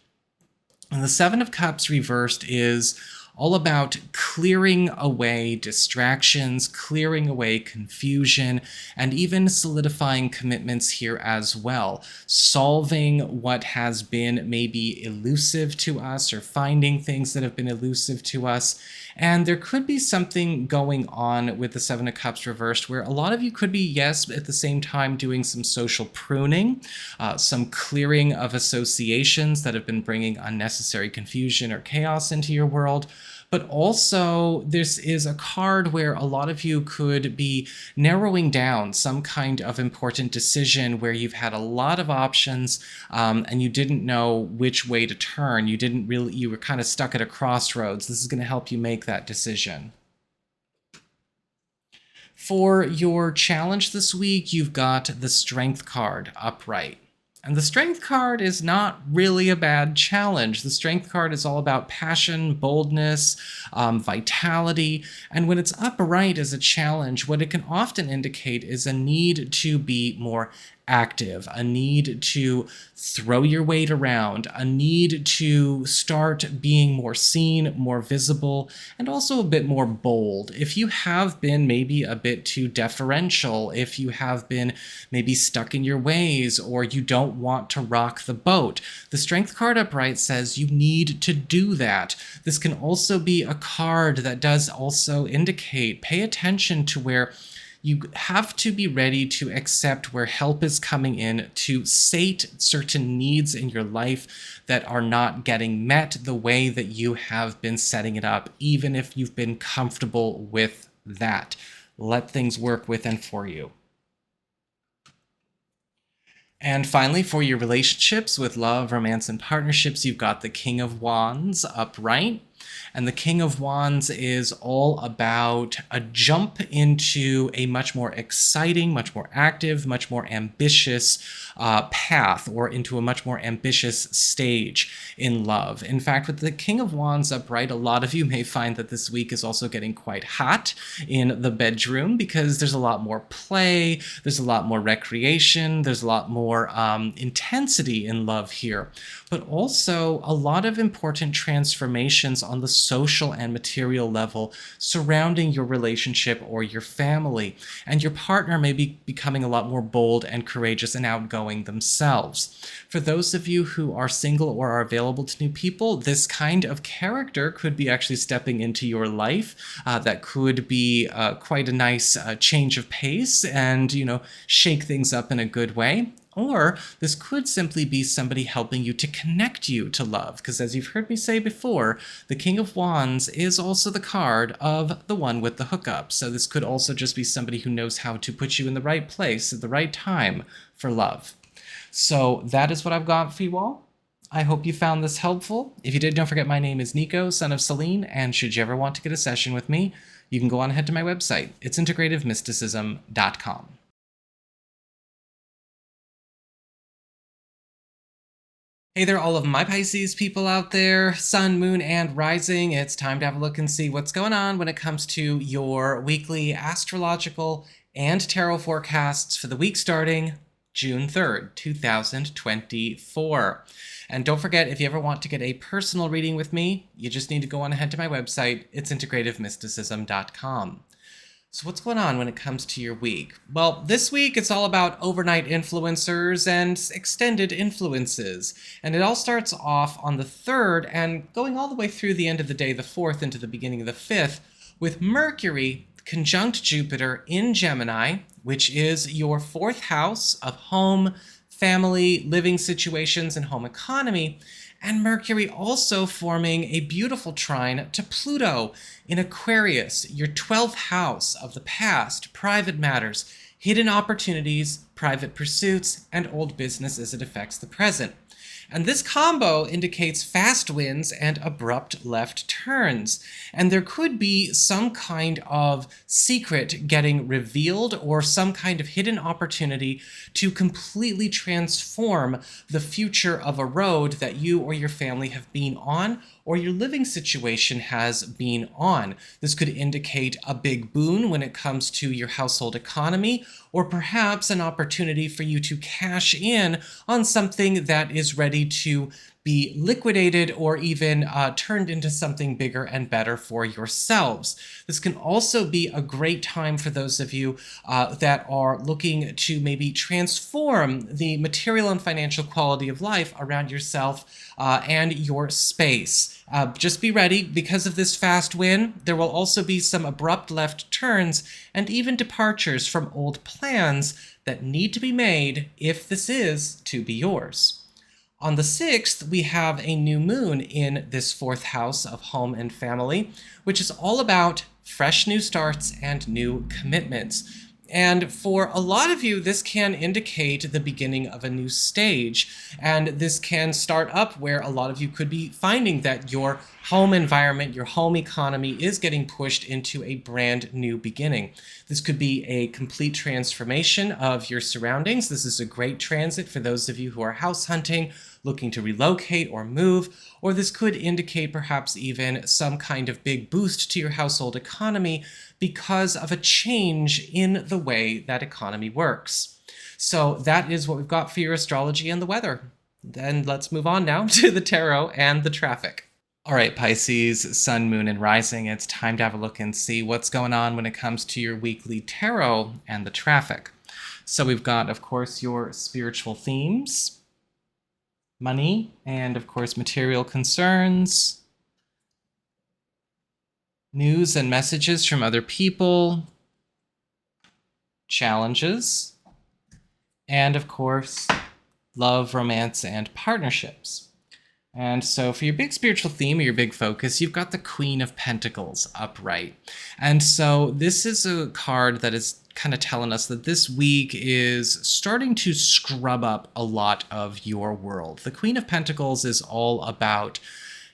And the Seven of Cups reversed is all about clearing away distractions, clearing away confusion, and even solidifying commitments here as well. Solving what has been maybe elusive to us, or finding things that have been elusive to us. And there could be something going on with the Seven of Cups reversed where a lot of you could be, yes, at the same time doing some social pruning, some clearing of associations that have been bringing unnecessary confusion or chaos into your world. But also, this is a card where a lot of you could be narrowing down some kind of important decision where you've had a lot of options and you didn't know which way to turn. You were kind of stuck at a crossroads. This is going to help you make that decision. For your challenge this week, you've got the Strength card upright. And the Strength card is not really a bad challenge. The Strength card is all about passion, boldness, vitality. And when it's upright as a challenge, what it can often indicate is a need to be more active, a need to throw your weight around, a need to start being more seen, more visible, and also a bit more bold. If you have been maybe a bit too deferential, if you have been maybe stuck in your ways, or you don't want to rock the boat, the Strength card upright says you need to do that. This can also be a card that does also indicate, pay attention to where you have to be ready to accept where help is coming in to sate certain needs in your life that are not getting met the way that you have been setting it up, even if you've been comfortable with that. Let things work with and for you. And finally, for your relationships with love, romance, and partnerships, you've got the King of Wands upright. And the King of Wands is all about a jump into a much more exciting, much more active, much more ambitious path, or into a much more ambitious stage in love. In fact, with the King of Wands upright, a lot of you may find that this week is also getting quite hot in the bedroom because there's a lot more play, there's a lot more recreation, there's a lot more intensity in love here. but also a lot of important transformations on the social and material level surrounding your relationship or your family. And your partner may be becoming a lot more bold and courageous and outgoing themselves. For those of you who are single or are available to new people, this kind of character could be actually stepping into your life. That could be quite a nice change of pace and, shake things up in a good way. Or this could simply be somebody helping you to connect you to love, because as you've heard me say before, the King of Wands is also the card of the one with the hookup. So this could also just be somebody who knows how to put you in the right place at the right time for love. So that is what I've got for you all. I hope you found this helpful. If you did, don't forget my name is Nico, Son of Selene, and should you ever want to get a session with me, you can go on ahead to my website. It's integrativemysticism.com. Hey there, all of my Pisces people out there, Sun, Moon, and Rising. It's time to have a look and see what's going on when it comes to your weekly astrological and tarot forecasts for the week starting June 3rd, 2024. And don't forget, if you ever want to get a personal reading with me, you just need to go on ahead to my website. It's integrativemysticism.com. So what's going on when it comes to your week? Well, this week it's all about overnight influencers and extended influences. And it all starts off on the 3rd and going all the way through the end of the day, the 4th, into the beginning of the 5th, with Mercury conjunct Jupiter in Gemini, which is your 4th house of home, family, living situations, and home economy. And Mercury also forming a beautiful trine to Pluto in Aquarius, your 12th house of the past, private matters, hidden opportunities, private pursuits, and old business as it affects the present. And this combo indicates fast wins and abrupt left turns. And there could be some kind of secret getting revealed or some kind of hidden opportunity to completely transform the future of a road that you or your family have been on or your living situation has been on. This could indicate a big boon when it comes to your household economy, or perhaps an opportunity for you to cash in on something that is ready to be liquidated or even turned into something bigger and better for yourselves. This can also be a great time for those of you that are looking to maybe transform the material and financial quality of life around yourself and your space. Just be ready. Because of this fast win, there will also be some abrupt left turns and even departures from old plans that need to be made if this is to be yours. On the 6th, we have a new moon in this 4th house of home and family, which is all about fresh new starts and new commitments. And for a lot of you, this can indicate the beginning of a new stage. And this can start up where a lot of you could be finding that your home environment, your home economy is getting pushed into a brand new beginning. This could be a complete transformation of your surroundings. This is a great transit for those of you who are house hunting, looking to relocate or move, or this could indicate perhaps even some kind of big boost to your household economy because of a change in the way that economy works. So that is what we've got for your astrology and the weather. Then let's move on now to the tarot and the traffic. All right, Pisces, Sun, Moon, and Rising, it's time to have a look and see what's going on when it comes to your weekly tarot and the traffic. So we've got, of course, your spiritual themes, money, and of course material concerns, news and messages from other people, challenges, and of course love, romance, and partnerships. And so for your big spiritual theme or your big focus, you've got the Queen of Pentacles upright. And so this is a card that is kind of telling us that this week is starting to scrub up a lot of your world. The Queen of Pentacles is all about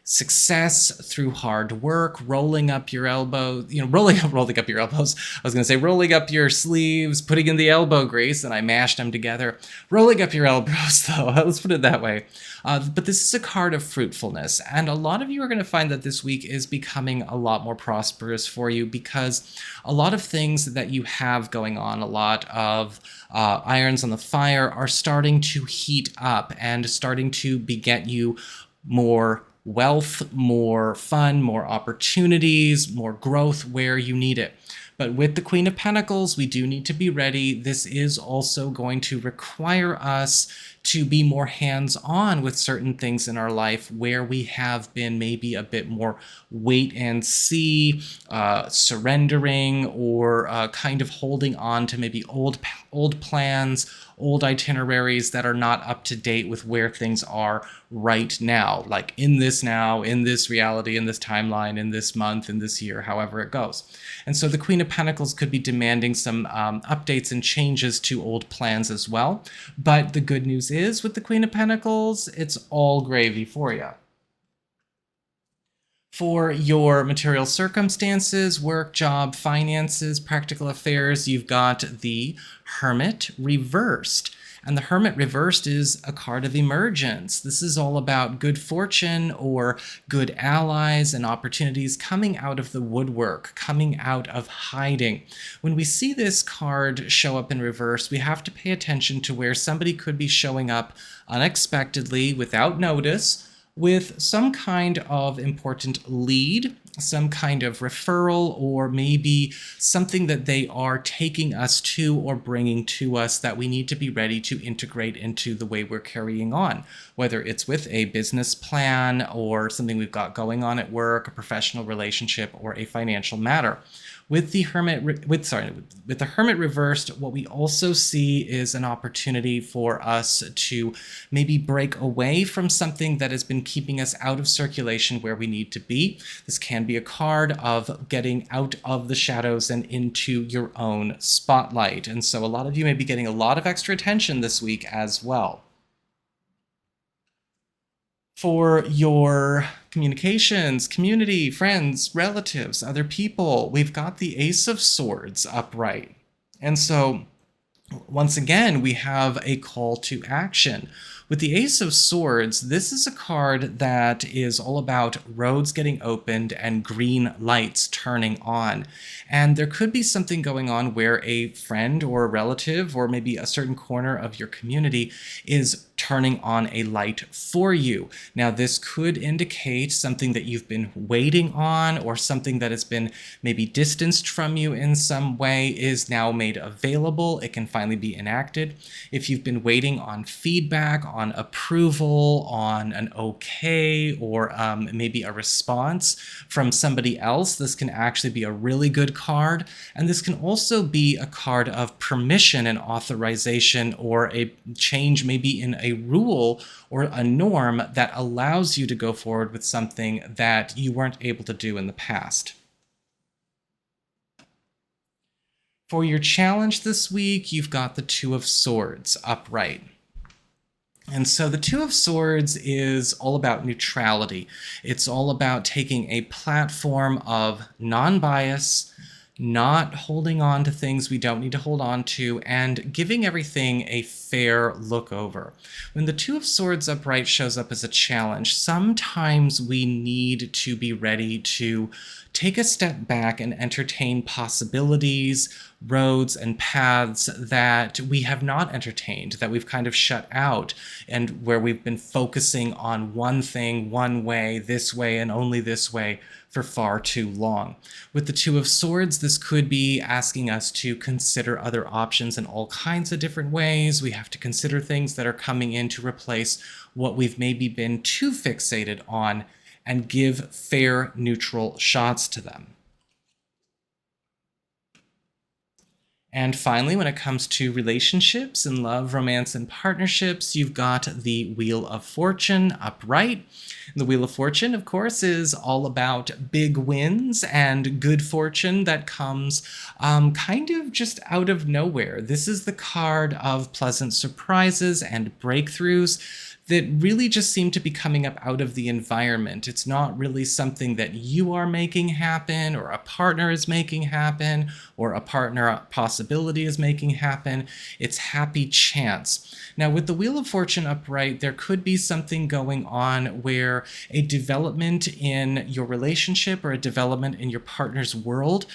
success through hard work, rolling up your elbows, rolling up your elbows. I was going to say rolling up your sleeves, putting in the elbow grease, and I mashed them together. Rolling up your elbows, though, let's put it that way. But this is a card of fruitfulness, and a lot of you are going to find that this week is becoming a lot more prosperous for you because a lot of things that you have going on, a lot of irons on the fire are starting to heat up and starting to beget you more wealth, more fun, more opportunities, more growth where you need it. But with the Queen of Pentacles, we do need to be ready. This is also going to require us to be more hands-on with certain things in our life where we have been maybe a bit more wait and see, surrendering, or kind of holding on to maybe old plans, old itineraries that are not up to date with where things are right now, like in this reality, in this timeline, in this month, in this year, however it goes. And so the Queen of Pentacles could be demanding some updates and changes to old plans as well. But the good news is with the Queen of Pentacles, it's all gravy for you. For your material circumstances, work, job, finances, practical affairs, you've got the Hermit reversed. And the Hermit reversed is a card of emergence. This is all about good fortune or good allies and opportunities coming out of the woodwork, coming out of hiding. When we see this card show up in reverse, we have to pay attention to where somebody could be showing up unexpectedly, without notice, with some kind of important lead, some kind of referral, or maybe something that they are taking us to or bringing to us that we need to be ready to integrate into the way we're carrying on, whether it's with a business plan or something we've got going on at work, a professional relationship, or a financial matter. With the Hermit reversed, what we also see is an opportunity for us to maybe break away from something that has been keeping us out of circulation where we need to be. This can be a card of getting out of the shadows and into your own spotlight. And so a lot of you may be getting a lot of extra attention this week as well. For your communications, community, friends, relatives, other people, we've got the Ace of Swords upright. And so, once again, we have a call to action. With the Ace of Swords, this is a card that is all about roads getting opened and green lights turning on. And there could be something going on where a friend or a relative or maybe a certain corner of your community is turning on a light for you. Now, this could indicate something that you've been waiting on, or something that has been maybe distanced from you in some way is now made available. It can finally be enacted. If you've been waiting on feedback, on approval, on an okay, or maybe a response from somebody else, this can actually be a really good card. And this can also be a card of permission and authorization, or a change maybe in a rule or a norm that allows you to go forward with something that you weren't able to do in the past. For your challenge this week, you've got the Two of Swords upright. And so the Two of Swords is all about neutrality. It's all about taking a platform of non-bias, not holding on to things we don't need to hold on to, and giving everything a fair look over. When the Two of Swords upright shows up as a challenge, sometimes we need to be ready to take a step back and entertain possibilities, roads, and paths that we have not entertained, that we've kind of shut out, and where we've been focusing on one thing, one way, this way, and only this way for far too long. With the Two of Swords, this could be asking us to consider other options in all kinds of different ways. We have to consider things that are coming in to replace what we've maybe been too fixated on, and give fair, neutral shots to them. And finally, when it comes to relationships and love, romance, and partnerships, you've got the Wheel of Fortune upright. The Wheel of Fortune, of course, is all about big wins and good fortune that comes kind of just out of nowhere. This is the card of pleasant surprises and breakthroughs that really just seem to be coming up out of the environment. It's not really something that you are making happen, or a partner is making happen, or a partner possibility is making happen. It's happy chance. Now, with the Wheel of Fortune upright, there could be something going on where a development in your relationship or a development in your partner's world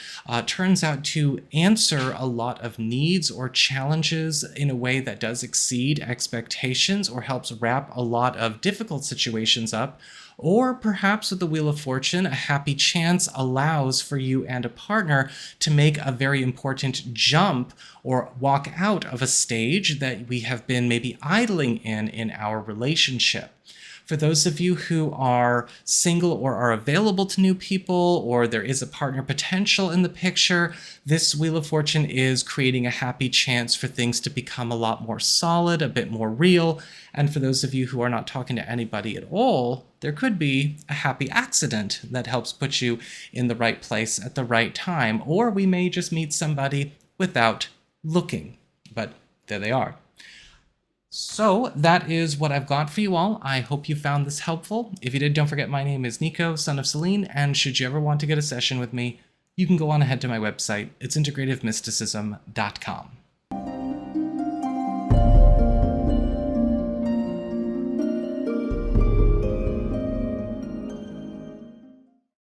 turns out to answer a lot of needs or challenges in a way that does exceed expectations or helps wrap a lot of difficult situations up. Or perhaps with the Wheel of Fortune, a happy chance allows for you and a partner to make a very important jump or walk out of a stage that we have been maybe idling in our relationship. For those of you who are single or are available to new people, or there is a partner potential in the picture, this Wheel of Fortune is creating a happy chance for things to become a lot more solid, a bit more real. And for those of you who are not talking to anybody at all, there could be a happy accident that helps put you in the right place at the right time. Or we may just meet somebody without looking, but there they are. So that is what I've got for you all. I hope you found this helpful. If you did, don't forget my name is Nico, Son of Selene, and should you ever want to get a session with me, you can go on ahead to my website. It's integrativemysticism.com.